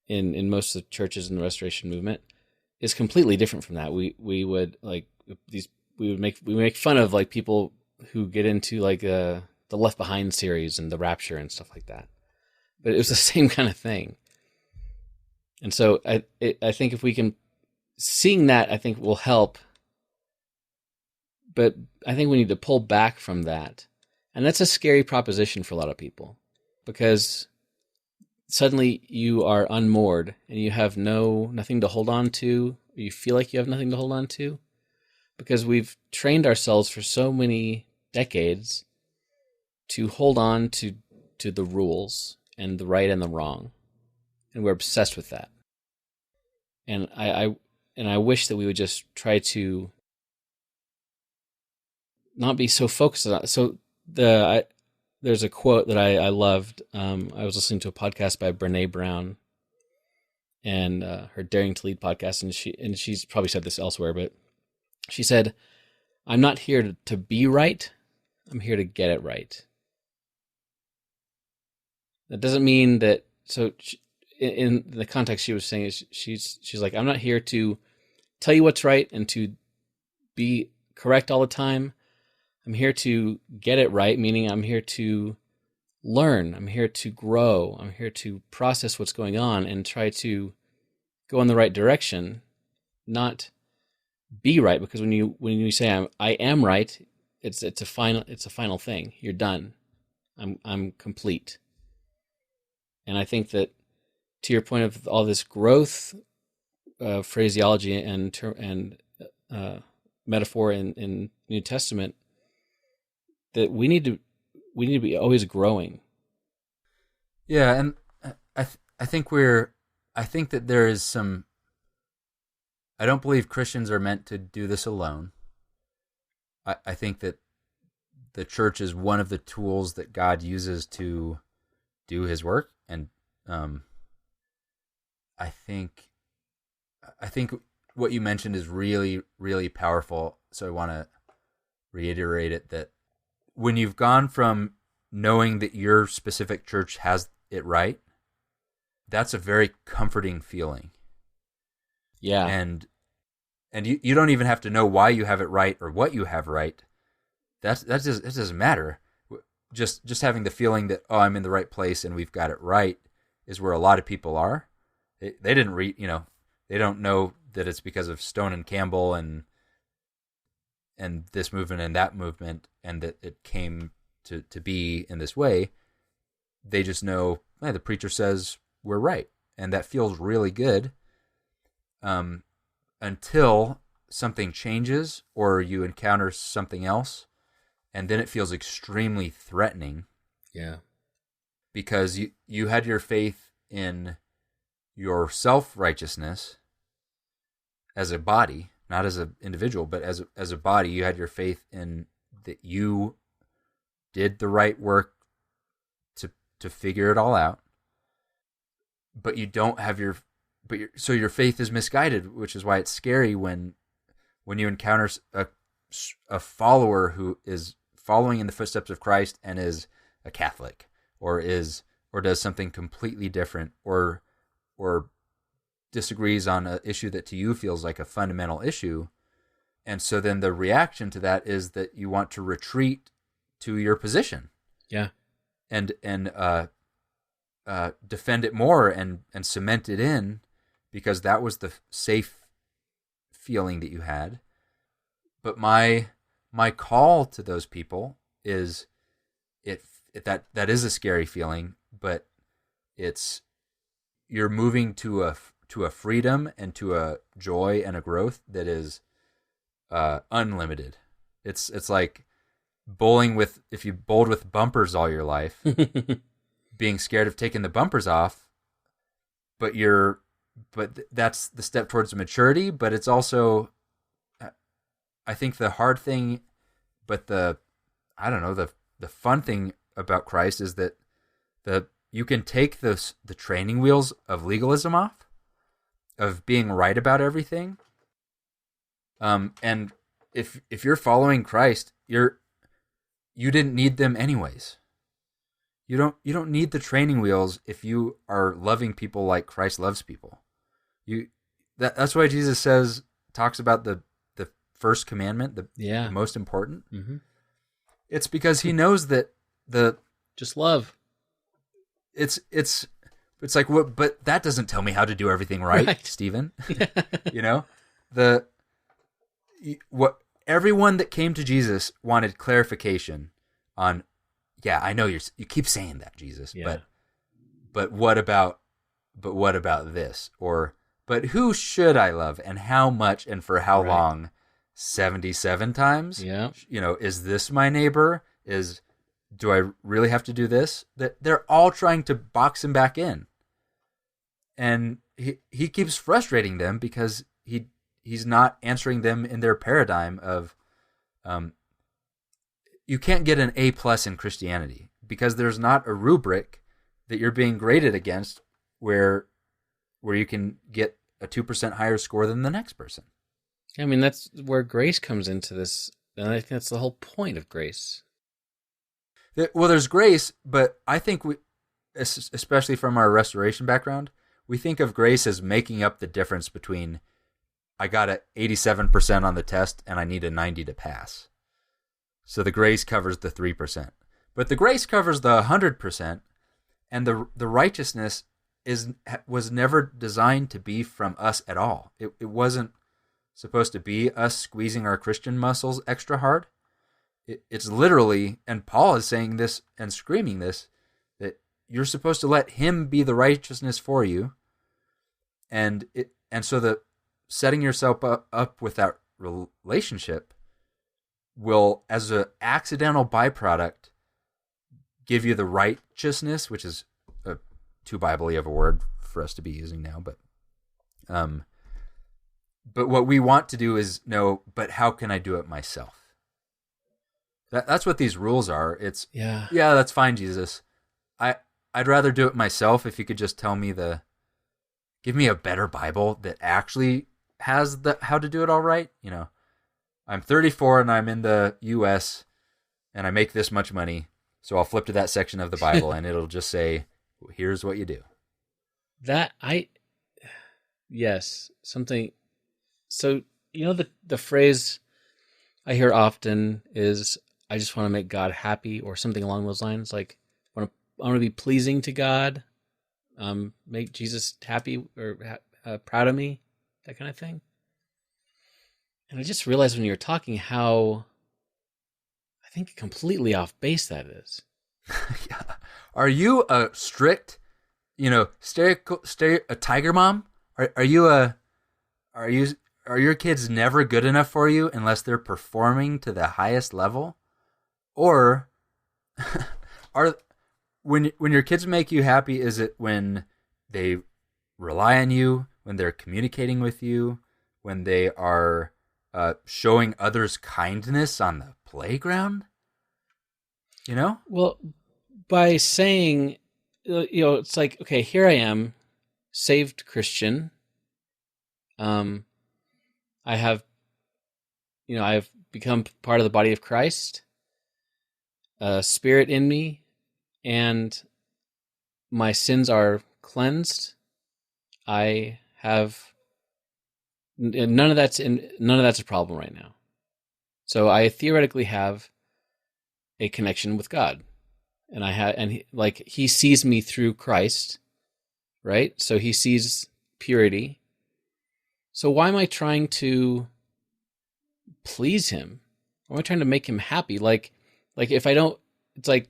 in most of the churches in the Restoration movement is completely different from that. We would like these. We make fun of like people who get into like the Left Behind series and the Rapture and stuff like that. But it was the same kind of thing. And so I think if we can seeing that, I think will help. But I think we need to pull back from that, and that's a scary proposition for a lot of people because suddenly you are unmoored and you have nothing to hold on to. Or you feel like you have nothing to hold on to because we've trained ourselves for so many decades to hold on to the rules and the right and the wrong. And we're obsessed with that. And I wish that we would just try to not be so focused on it. So there's a quote that I loved. I was listening to a podcast by Brene Brown and her Daring to Lead podcast, and she's probably said this elsewhere, but she said, "I'm not here to be right. I'm here to get it right." That doesn't mean that. So in the context she was saying is she's like, I'm not here to tell you what's right and to be correct all the time. I'm here to get it right, meaning I'm here to learn. I'm here to grow. I'm here to process what's going on and try to go in the right direction, not be right. Because when you say I am right, it's a final thing. You're done. I'm complete. And I think that to your point of all this growth phraseology and metaphor in New Testament, that we need to be always growing. Yeah, and I think that there is some. I don't believe Christians are meant to do this alone. I think that the church is one of the tools that God uses to do His work, and I think what you mentioned is really, really powerful. So I want to reiterate it, that when you've gone from knowing that your specific church has it right, that's a very comforting feeling. Yeah. And you don't even have to know why you have it right or what you have right. It doesn't matter. Just having the feeling that, oh, I'm in the right place and we've got it right is where a lot of people are. They didn't read, they don't know that it's because of Stone and Campbell and this movement and that movement, and that it came to be in this way. They just know, the preacher says we're right, and that feels really good until something changes or you encounter something else, and then it feels extremely threatening. Yeah. Because you had your faith in your self-righteousness as a body, not as an individual, but as a body. You had your faith in that you did the right work to figure it all out, but you don't have so your faith is misguided, which is why it's scary when you encounter a follower who is following in the footsteps of Christ and is a Catholic or does something completely different or disagrees on an issue that to you feels like a fundamental issue. And so then the reaction to that is that you want to retreat to your position. Yeah. And defend it more and cement it in, because that was the safe feeling that you had. But my call to those people is that is a scary feeling, but you're moving to a freedom and to a joy and a growth that is unlimited. It's like bowling if you bowled with bumpers all your life, being scared of taking the bumpers off, but that's the step towards maturity. But it's also, I think, the hard thing, but the fun thing about Christ is that you can take the training wheels of legalism off, of being right about everything. And if you're following Christ, you didn't need them anyways. You don't need the training wheels if you are loving people like Christ loves people. That's why Jesus talks about the first commandment, the most important. Mm-hmm. It's because he knows that just love. It's like, what? But that doesn't tell me how to do everything right. Stephen. What everyone that came to Jesus wanted clarification on. Yeah, I know you keep saying that, Jesus, but what about this? But who should I love, and how much, and for how long? 77 times? Yeah. Is this my neighbor? Do I really have to do this? That they're all trying to box him back in. And he keeps frustrating them because he's not answering them in their paradigm of you can't get an A+ in Christianity because there's not a rubric that you're being graded against where you can get a 2% higher score than the next person. I mean, that's where grace comes into this. And I think that's the whole point of grace. Well, there's grace, but I think we, especially from our restoration background, we think of grace as making up the difference between I got an 87% on the test and I need a 90 to pass. So the grace covers the 3%. But the grace covers the 100%, and the righteousness was never designed to be from us at all. It wasn't supposed to be us squeezing our Christian muscles extra hard. It's literally, and Paul is saying this and screaming this, that you're supposed to let him be the righteousness for you. And so the setting yourself up with that relationship will, as an accidental byproduct, give you the righteousness, which is too Bible-y of a word for us to be using now. But what we want to do is know, but how can I do it myself? That's what these rules are. It's that's fine, Jesus. I'd rather do it myself if you could just tell me give me a better Bible that actually has how to do it all right. I'm 34 and I'm in the U.S. and I make this much money, so I'll flip to that section of the Bible and it'll just say, here's what you do. Something. So, the phrase I hear often is, I just want to make God happy, or something along those lines. Like, I want to be pleasing to God, make Jesus happy or proud of me, that kind of thing. And I just realized when you were talking how, I think, completely off base that is. Yeah. Are you a strict, a tiger mom? Are your kids never good enough for you unless they're performing to the highest level? Or when your kids make you happy, is it when they rely on you, when they're communicating with you, when they are showing others kindness on the playground. You know? Well, by saying, it's like, okay, here I am, saved Christian. I have, I've become part of the body of Christ, spirit in me, and my sins are cleansed. I have none of that's a problem right now. So I theoretically have a connection with God, and he sees me through Christ, right? So he sees purity. So why am I trying to please him? Why am I trying to make him happy? Like if I don't, it's like,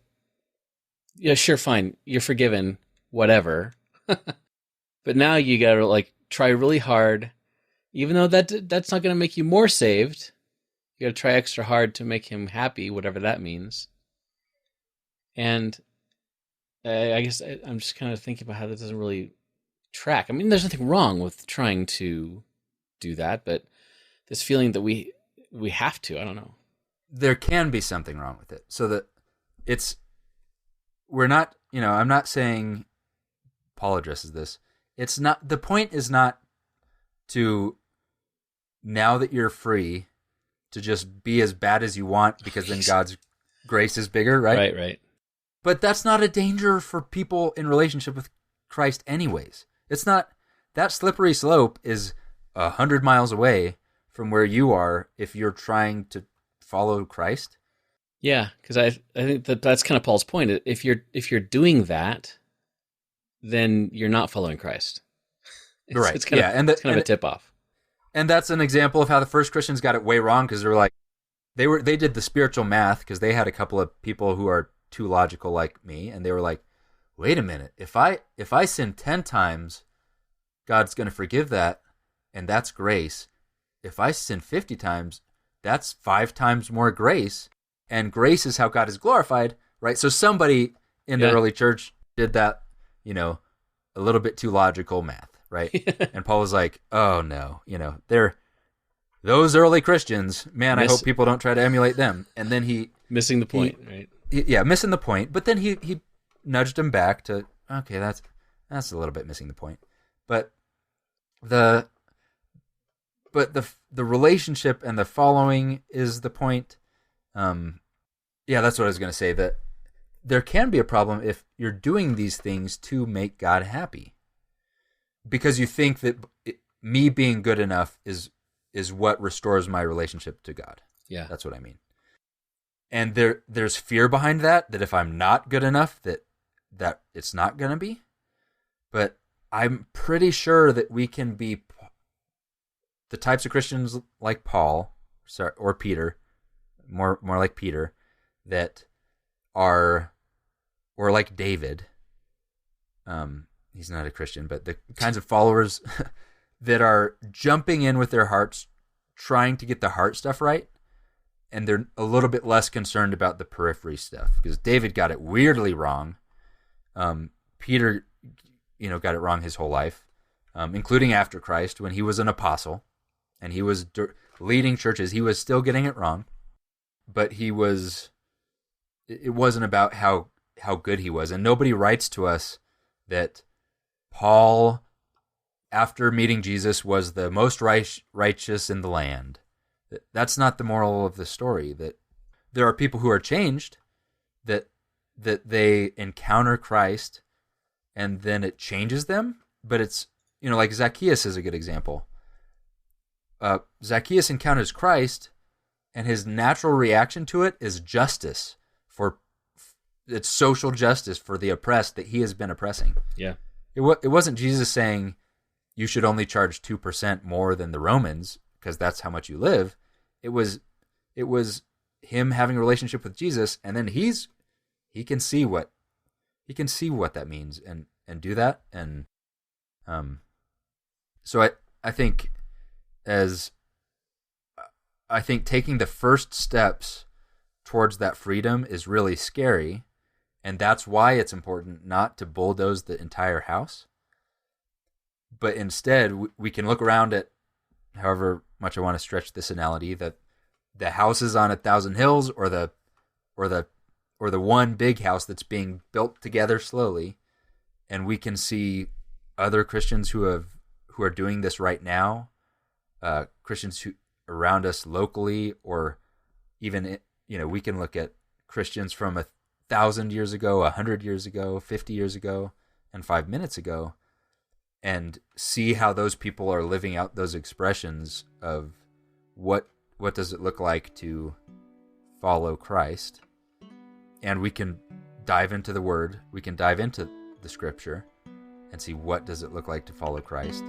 yeah, sure, fine, you're forgiven, whatever. But now you gotta try really hard, even though that's not gonna make you more saved. You gotta try extra hard to make him happy, whatever that means. And I guess I'm just kind of thinking about how that doesn't really track. I mean, there's nothing wrong with trying to do that, but this feeling that we have to, I don't know. There can be something wrong with it. So that we're not, I'm not saying Paul addresses this. It's not, the point is not to, now that you're free, to just be as bad as you want because then God's grace is bigger, right? Right. But that's not a danger for people in relationship with Christ anyways. It's not, that slippery slope is 100 miles away from where you are if you're trying to follow Christ. Yeah, because I think that's kind of Paul's point. If you're doing that, then you're not following Christ. Right. It's kind of a tip off. And that's an example of how the first Christians got it way wrong, because they did the spiritual math, because they had a couple of people who are too logical like me, and they were like, wait a minute, if I sin 10 times, God's going to forgive that, and that's grace. If I sin 50 times, that's 5 times more grace, and grace is how God is glorified, right? So somebody in the early church did that, a little bit too logical math, right? And Paul was like, oh no, they're those early Christians, man, I hope people don't try to emulate them. And then missing the point, right? Missing the point. But then he nudged him back to, okay, that's a little bit missing the point. But the relationship and the following is the point. That's what I was going to say, that there can be a problem if you're doing these things to make God happy, because you think that me being good enough is what restores my relationship to God. Yeah. That's what I mean. And there's fear behind that if I'm not good enough, that it's not going to be. But I'm pretty sure that we can be the types of Christians like Paul, or Peter, more like Peter, that are, or like David. He's not a Christian, but the kinds of followers that are jumping in with their hearts, trying to get the heart stuff right, and they're a little bit less concerned about the periphery stuff, because David got it weirdly wrong. Peter, got it wrong his whole life, including after Christ, when he was an apostle and he was leading churches. He was still getting it wrong, but it wasn't about how good he was. And nobody writes to us that Paul, after meeting Jesus, was the most righteous in the land. That's not the moral of the story. That there are people who are changed, that they encounter Christ, and then it changes them. But it's, like Zacchaeus is a good example. Zacchaeus encounters Christ, and his natural reaction to it is justice, it's social justice for the oppressed that he has been oppressing. Yeah. It wasn't Jesus saying you should only charge 2% more than the Romans because that's how much you live. It was him having a relationship with Jesus, and then he can see what that means and do that. And so I think taking the first steps towards that freedom is really scary. And that's why it's important not to bulldoze the entire house. But instead, we can look around at however much I want to stretch this analogy, that the houses on 1,000 hills or the one big house that's being built together slowly, and we can see other Christians who are doing this right now, Christians who around us locally, or even, we can look at Christians from 1,000 years ago, 100 years ago, 50 years ago, and 5 minutes ago, and see how those people are living out those expressions of what does it look like to follow Christ. And we can dive into the Word, we can dive into the Scripture, and see what does it look like to follow Christ.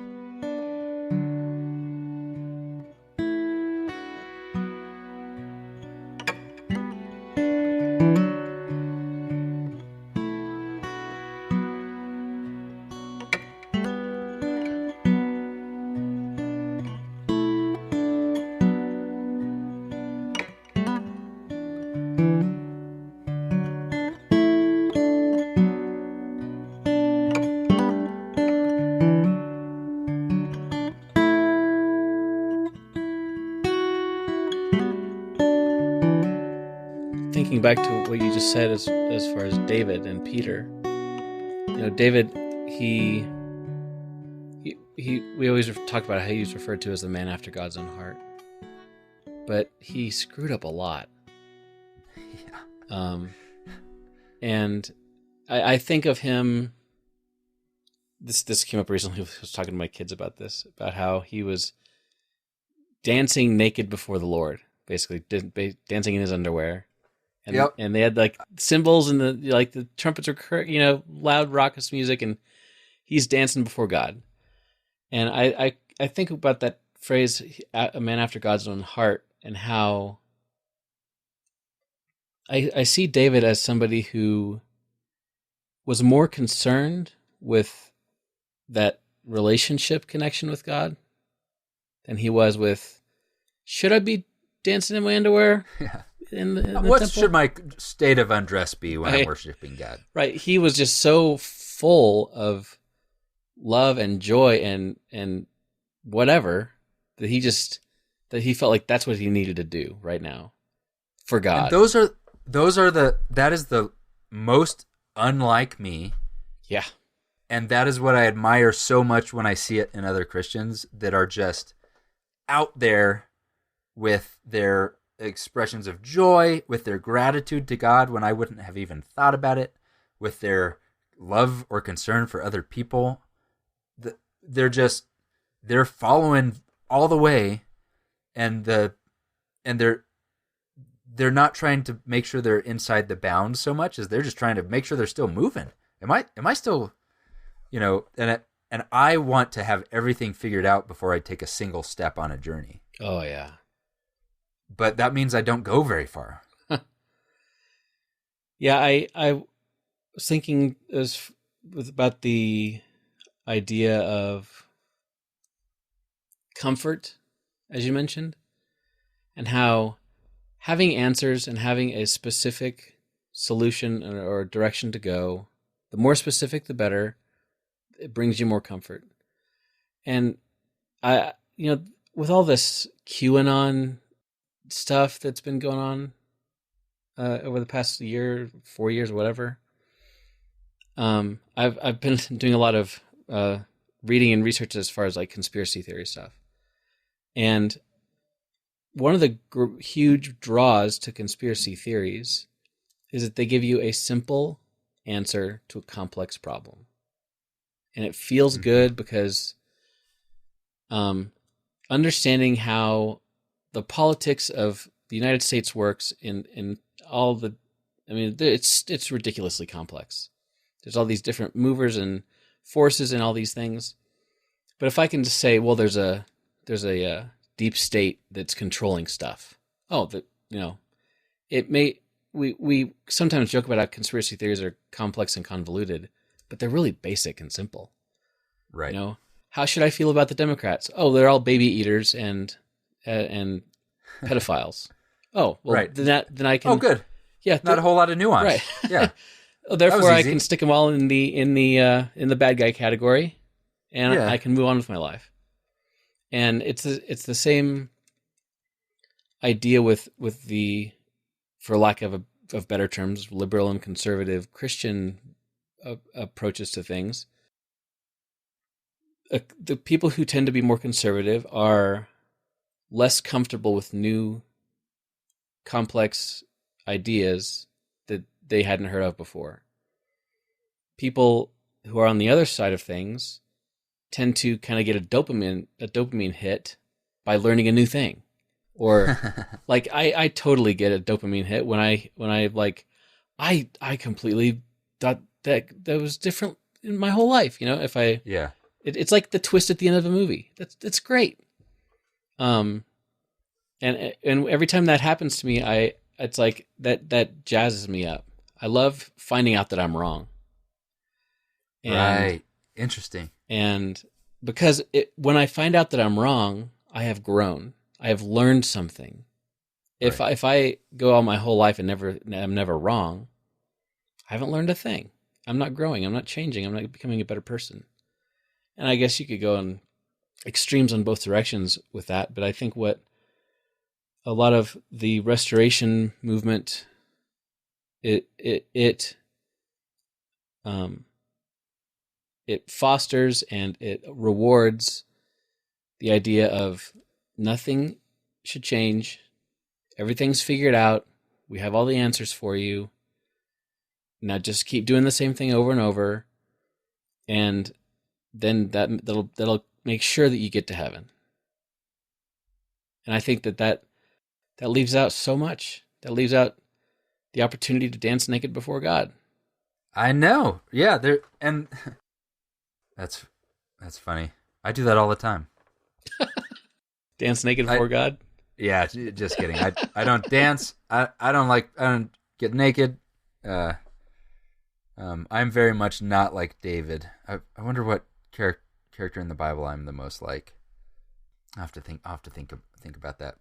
Thinking back to what you just said as far as David and Peter, David, we always talk about how he's referred to as the man after God's own heart, but he screwed up a lot. Yeah. And I think of him. This came up recently. I was talking to my kids about this, about how he was dancing naked before the Lord, basically dancing in his underwear. And, yep. And they had like cymbals and the trumpets are, loud raucous music, and he's dancing before God. And I think about that phrase, a man after God's own heart, and how I see David as somebody who was more concerned with that relationship connection with God than he was with, should I be dancing in my underwear? Yeah. In the what temple? Should my state of undress be when I'm worshiping God? Right. He was just so full of love and joy and whatever that he felt like that's what he needed to do right now for God. And that is the most unlike me. Yeah. And that is what I admire so much when I see it in other Christians that are just out there with their expressions of joy, with their gratitude to God when I wouldn't have even thought about it, with their love or concern for other people. They're following all the way, and they're not trying to make sure they're inside the bounds so much as they're just trying to make sure they're still moving. Am I still, and I want to have everything figured out before I take a single step on a journey. Oh yeah. But that means I don't go very far. Yeah, I was thinking about the idea of comfort, as you mentioned, and how having answers and having a specific solution or direction to go, the more specific, the better. It brings you more comfort. And with all this QAnon stuff that's been going on over the past year, 4 years, whatever. I've been doing a lot of reading and research as far as like conspiracy theory stuff, and one of the huge draws to conspiracy theories is that they give you a simple answer to a complex problem, and it feels good because understanding how the politics of the United States works in all the, it's ridiculously complex. There's all these different movers and forces and all these things. But if I can just say, well, there's a deep state that's controlling stuff. We sometimes joke about how conspiracy theories are complex and convoluted, but they're really basic and simple. Right. How should I feel about the Democrats? Oh, they're all baby eaters and pedophiles. Oh, well, right. then I can. Oh, good. Yeah, not a whole lot of nuance. Right. Yeah. Therefore, I can stick them all in the bad guy category, and yeah. I can move on with my life. And it's the same idea with the, for lack of better terms, liberal and conservative Christian approaches to things. The people who tend to be more conservative are less comfortable with new, complex ideas that they hadn't heard of before. People who are on the other side of things tend to kind of get a dopamine hit by learning a new thing. Or like I totally get a dopamine hit when I like I completely thought that was different in my whole life. You know, if I it's like the twist at the end of a movie. That's great. And every time that happens to me, it's like that jazzes me up. I love finding out that I'm wrong. Right. Interesting. And because when I find out that I'm wrong, I have grown. I have learned something. If I go all my whole life and I'm never wrong, I haven't learned a thing. I'm not growing. I'm not changing. I'm not becoming a better person. And I guess you could go on extremes on both directions with that. But I think what a lot of the restoration movement, it fosters and it rewards the idea of nothing should change. Everything's figured out. We have all the answers for you. Now just keep doing the same thing over and over. And then that'll make sure that you get to heaven. And I think that leaves out so much. That leaves out the opportunity to dance naked before God. I know. Yeah, and that's funny. I do that all the time. Dance naked before God? Yeah, just kidding. I don't dance. I don't get naked. I'm very much not like David. I wonder what character in the Bible I'm the most like. I have to think about that.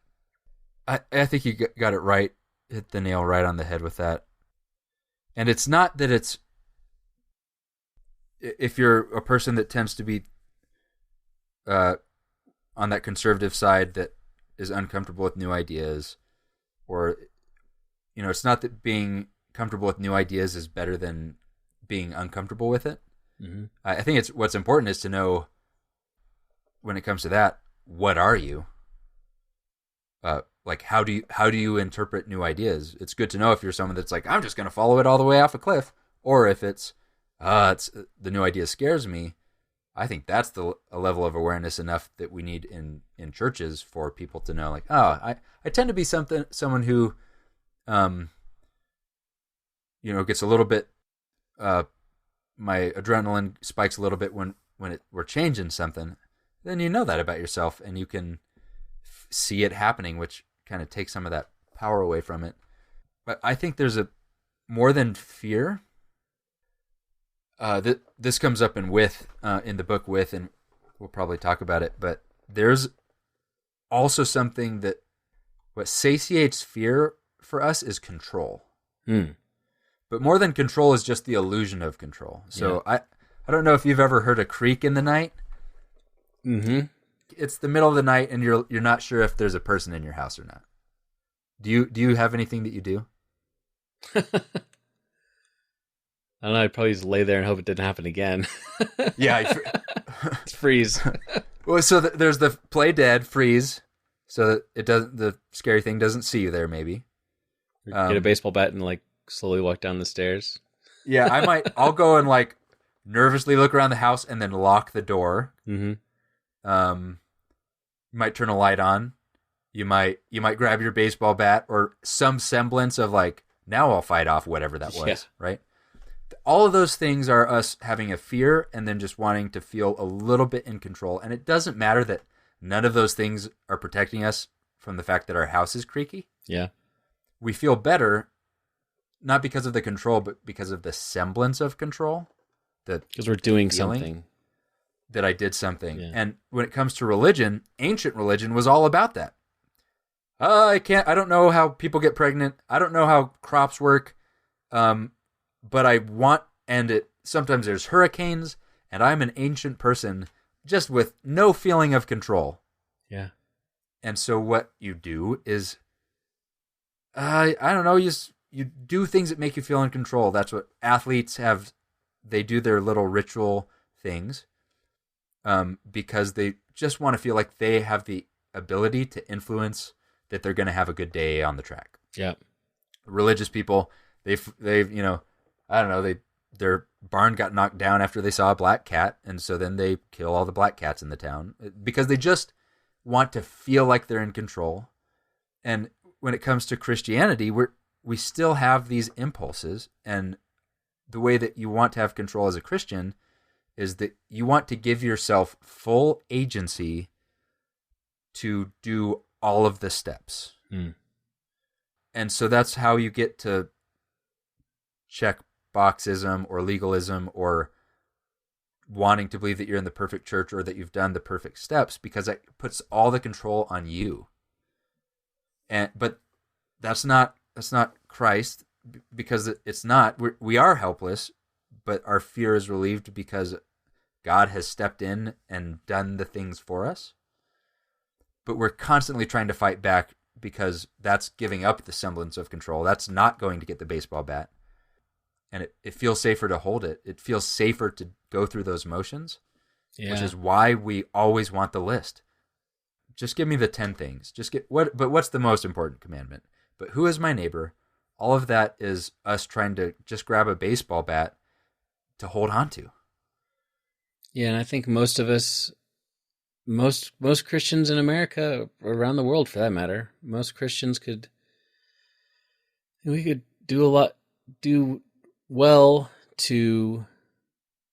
I think you got it right. Hit the nail right on the head with that. And it's not that it's, if you're a person that tends to be on that conservative side that is uncomfortable with new ideas, or, it's not that being comfortable with new ideas is better than being uncomfortable with it. Mm-hmm. I think what's important is to know, when it comes to that, what are you? Like, how do you interpret new ideas? It's good to know if you're someone that's like, I'm just going to follow it all the way off a cliff, or if it's the new idea scares me. I think that's a level of awareness enough that we need in churches for people to know, like, I tend to be someone who, gets a little bit, my adrenaline spikes a little bit when we're changing something. Then you know that about yourself, and you can see it happening, which kind of takes some of that power away from it. But I think there's more than fear. This comes up in the book With, and we'll probably talk about it. But there's also something that what satiates fear for us is control. But more than control is just the illusion of control. So yeah. I don't know if you've ever heard a creak in the night. Mm-hmm. It's the middle of the night, and you're not sure if there's a person in your house or not. Do you have anything that you do? I don't know. I'd probably just lay there and hope it didn't happen again. Yeah, freeze. Well, so there's the play dead, freeze, so that the scary thing doesn't see you there. Maybe get a baseball bat and like slowly walk down the stairs. Yeah, I'll go and like nervously look around the house and then lock the door. Mm-hmm. You might turn a light on. You might grab your baseball bat or some semblance of like, now I'll fight off whatever that was, yeah. Right? All of those things are us having a fear and then just wanting to feel a little bit in control. And it doesn't matter that none of those things are protecting us from the fact that our house is creaky. Yeah. We feel better, not because of the control, but because of the semblance of control. Because we're doing something. That I did something. Yeah. And when it comes to religion, ancient religion was all about that. I don't know how people get pregnant. I don't know how crops work. But I want, sometimes there's hurricanes, and I'm an ancient person just with no feeling of control. Yeah. And so what you do is, I don't know, you do things that make you feel in control. That's what athletes have. They do their little ritual things because they just want to feel like they have the ability to influence that they're going to have a good day on the track. Yeah. Religious people, they've I don't know, their barn got knocked down after they saw a black cat, and so then they kill all the black cats in the town because they just want to feel like they're in control. And when it comes to Christianity, we still have these impulses, and the way that you want to have control as a Christian is that you want to give yourself full agency to do all of the steps. And so that's how you get to check boxism or legalism or wanting to believe that you're in the perfect church or that you've done the perfect steps, because it puts all the control on you. But that's not Christ, because it's not. We are helpless, but our fear is relieved because God has stepped in and done the things for us. But we're constantly trying to fight back because that's giving up the semblance of control. That's not going to get the baseball bat. And it feels safer to hold it. It feels safer to go through those motions, which is why we always want the list. Just give me the 10 things. But what's the most important commandment? But who is my neighbor? All of that is us trying to just grab a baseball bat to hold on to. Yeah, and I think most of us, most Christians in America, around the world for that matter, most Christians could do well to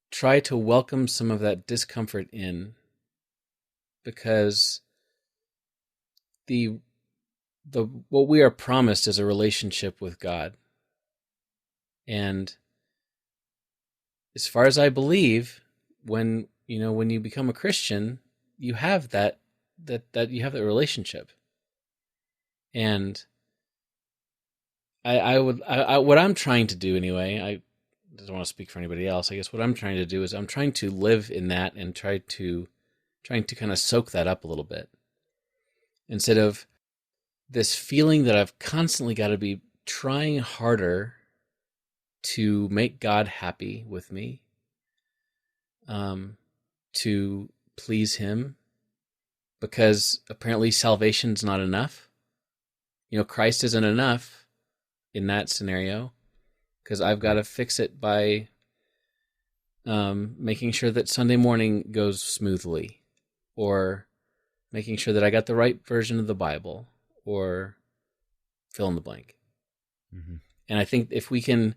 try to welcome some of that discomfort in, because what we are promised is a relationship with God. And as far as I believe, when you become a Christian, you have that you have that relationship. And what I'm trying to do anyway, I don't want to speak for anybody else. I guess what I'm trying to do is I'm trying to live in that and trying to kind of soak that up a little bit, instead of this feeling that I've constantly got to be trying harder to make God happy with me, to please Him, because apparently salvation's not enough. Christ isn't enough in that scenario, because I've got to fix it by making sure that Sunday morning goes smoothly, or making sure that I got the right version of the Bible, or fill in the blank. Mm-hmm. And I think if we can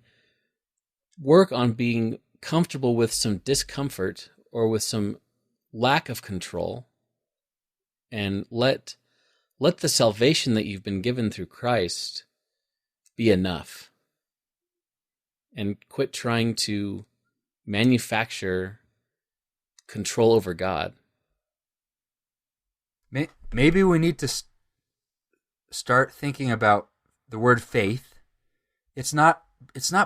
work on being comfortable with some discomfort or with some lack of control, and let the salvation that you've been given through Christ be enough, and quit trying to manufacture control over God. Maybe we need to start thinking about the word faith. It's not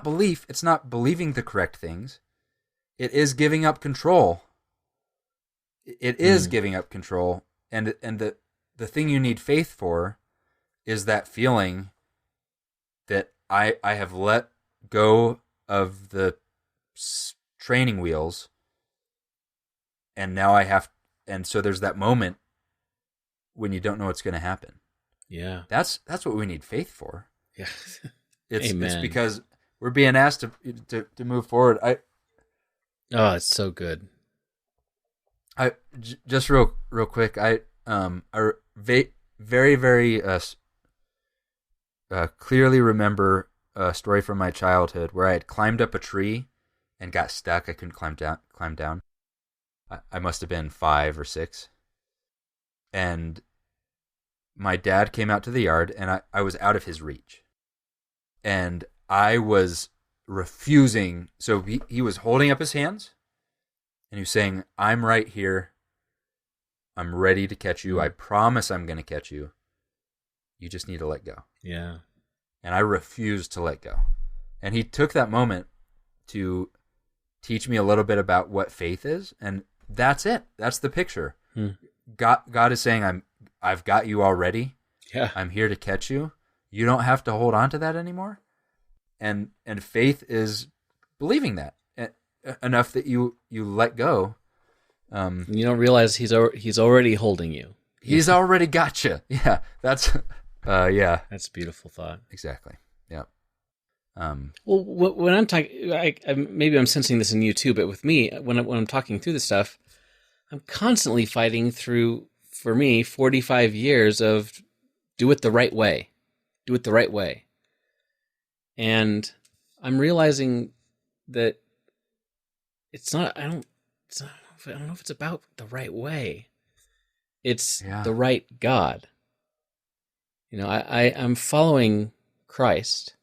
belief. It's not believing the correct things. It is giving up control. It is giving up control. And the thing you need faith for is that feeling that I have let go of the training wheels, and now and so there's that moment when you don't know what's going to happen. Yeah. That's what we need faith for. Yeah. It's because we're being asked to move forward. It's so good. Just real quick. I very, very clearly remember a story from my childhood where I had climbed up a tree and got stuck. I couldn't climb down. I must have been 5 or 6. And my dad came out to the yard, and I was out of his reach. And I was refusing. So he was holding up his hands, and he was saying, "I'm right here. I'm ready to catch you. I promise I'm going to catch you. You just need to let go." Yeah. And I refused to let go. And he took that moment to teach me a little bit about what faith is. And that's it. That's the picture. God is saying, I've got you already. Yeah. I'm here to catch you. You don't have to hold on to that anymore. And faith is believing that enough that you let go. You don't realize he's already holding you. He's already got you. Yeah, that's yeah. That's a beautiful thought. Exactly. Yeah. Well, when I'm talking, maybe I'm sensing this in you too, but with me, when I'm talking through this stuff, I'm constantly fighting through, for me, 45 years of do it the right way. Do it the right way. And I'm realizing that it's not, I don't know if it's about the right way. It's the right God. You know, I'm following Christ,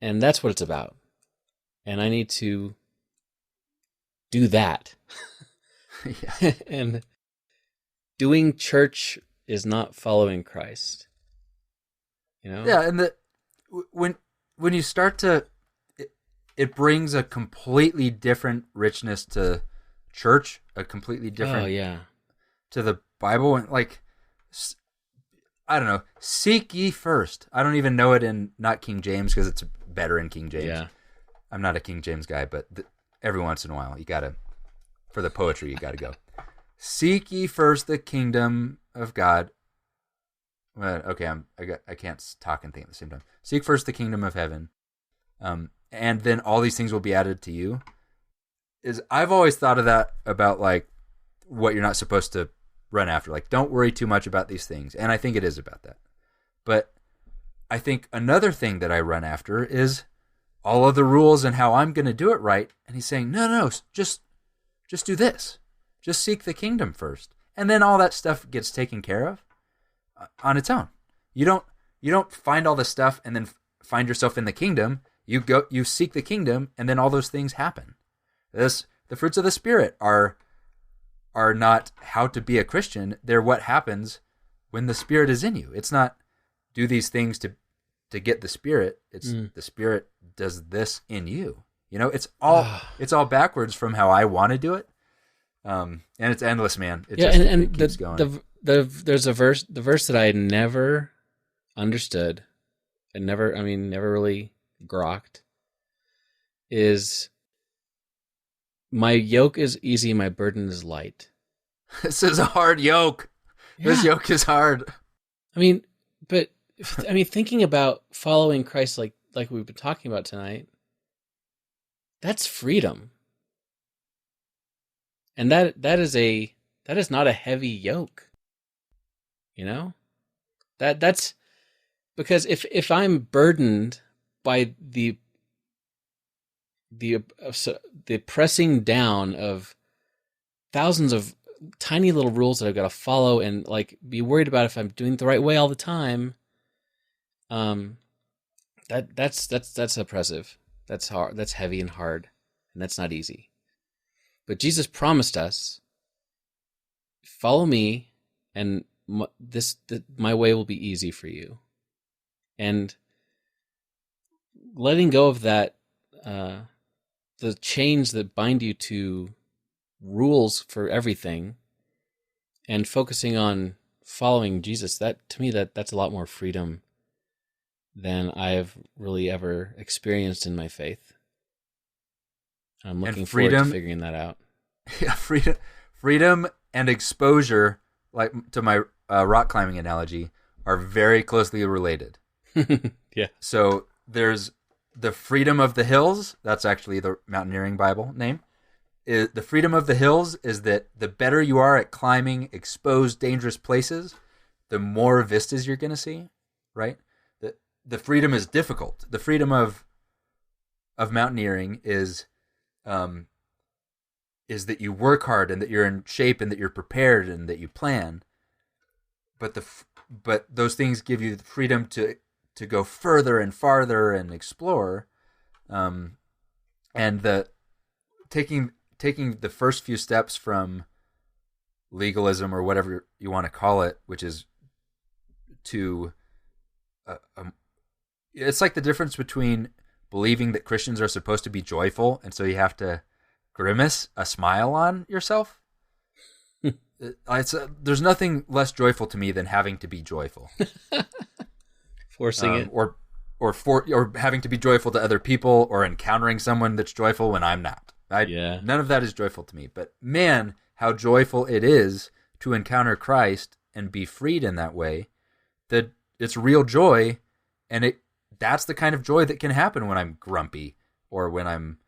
and that's what it's about. And I need to do that. Yeah. And doing church is not following Christ. You know? Yeah, and when you start to, it brings a completely different richness to church, a completely different to the Bible, and like, I don't know, seek ye first. I don't even know it in not King James because it's better in King James. Yeah. I'm not a King James guy, but every once in a while you gotta, for the poetry, you gotta go. Seek ye first the kingdom of God. Well, okay, I can't talk and think at the same time. Seek first the kingdom of heaven, and then all these things will be added to you. I've always thought of that about like what you're not supposed to run after. Like, don't worry too much about these things, and I think it is about that. But I think another thing that I run after is all of the rules and how I'm going to do it right. And he's saying, no, just do this. Just seek the kingdom first, and then all that stuff gets taken care of on its own. You don't find all this stuff and then find yourself in the kingdom. You seek the kingdom, and then all those things happen. The fruits of the Spirit are not how to be a Christian. They're what happens when the Spirit is in you. It's not do these things to get the Spirit. It's the Spirit does this in you. You know, it's all backwards from how I want to do it. And it's endless, man. It keeps going. There's a verse, the verse that I had never understood and never really grokked is, my yoke is easy, my burden is light. This is a hard yoke. Yeah. This yoke is hard. Thinking about following Christ like we've been talking about tonight, that's freedom. And that is not a heavy yoke. You know? That's because if I'm burdened by the pressing down of thousands of tiny little rules that I've got to follow and like be worried about if I'm doing it the right way all the time, that's oppressive. That's hard. That's heavy and hard, and that's not easy. But Jesus promised us, follow me, and my way will be easy for you. And letting go of that, the chains that bind you to rules for everything, and focusing on following Jesus, that to me that's a lot more freedom than I've really ever experienced in my faith. I'm looking forward to figuring that out. Yeah, freedom and exposure, like to my rock climbing analogy, are very closely related. Yeah. So there's the freedom of the hills. That's actually the mountaineering Bible name. The freedom of the hills is that the better you are at climbing exposed, dangerous places, the more vistas you're going to see, right? The freedom is difficult. The freedom of mountaineering is that you work hard and that you're in shape and that you're prepared and that you plan. But those things give you the freedom to go further and farther and explore, and the taking the first few steps from legalism or whatever you want to call it, which is to it's like the difference between believing that Christians are supposed to be joyful, and so you have to grimace a smile on yourself. there's nothing less joyful to me than having to be joyful. Forcing it. Or having to be joyful to other people, or encountering someone that's joyful when I'm not. None of that is joyful to me. But man, how joyful it is to encounter Christ and be freed in that way. That it's real joy, and that's the kind of joy that can happen when I'm grumpy, or when I'm,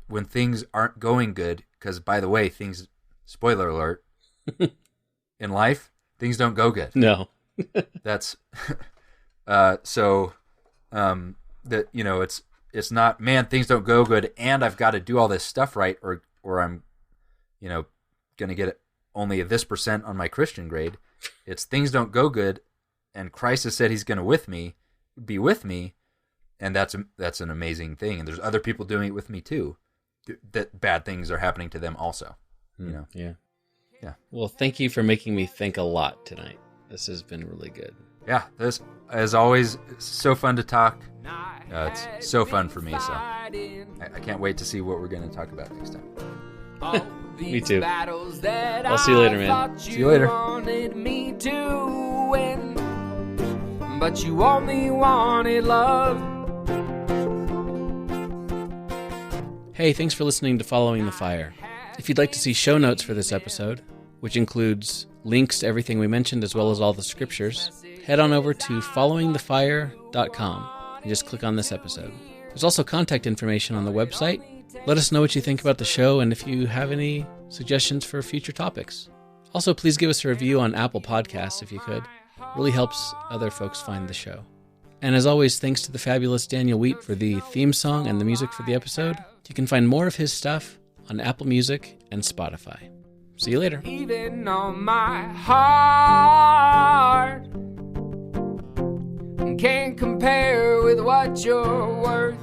when things aren't going good. Because, by the way, spoiler alert, in life, things don't go good. No. That's that, it's not, man, things don't go good and I've got to do all this stuff right, or I'm, going to get only this % on my Christian grade. It's things don't go good, and Christ has said he's going to be with me, and that's an amazing thing. And there's other people doing it with me too, that bad things are happening to them also. Yeah. Well, thank you for making me think a lot tonight. This has been really good. Yeah, this, as always, so fun to talk. It's so fun for me, so I can't wait to see what we're going to talk about next time. Me too. I'll see you later, man. See you later. Wanted me to win, but you only wanted love. Hey, thanks for listening to Following the Fire. If you'd like to see show notes for this episode, which includes links to everything we mentioned as well as all the scriptures, head on over to followingthefire.com and just click on this episode. There's also contact information on the website. Let us know what you think about the show and if you have any suggestions for future topics. Also, please give us a review on Apple Podcasts if you could. It really helps other folks find the show. And as always, thanks to the fabulous Daniel Wheat for the theme song and the music for the episode. You can find more of his stuff on Apple Music and Spotify. See you later. Even on my heart can't compare with what you're worth.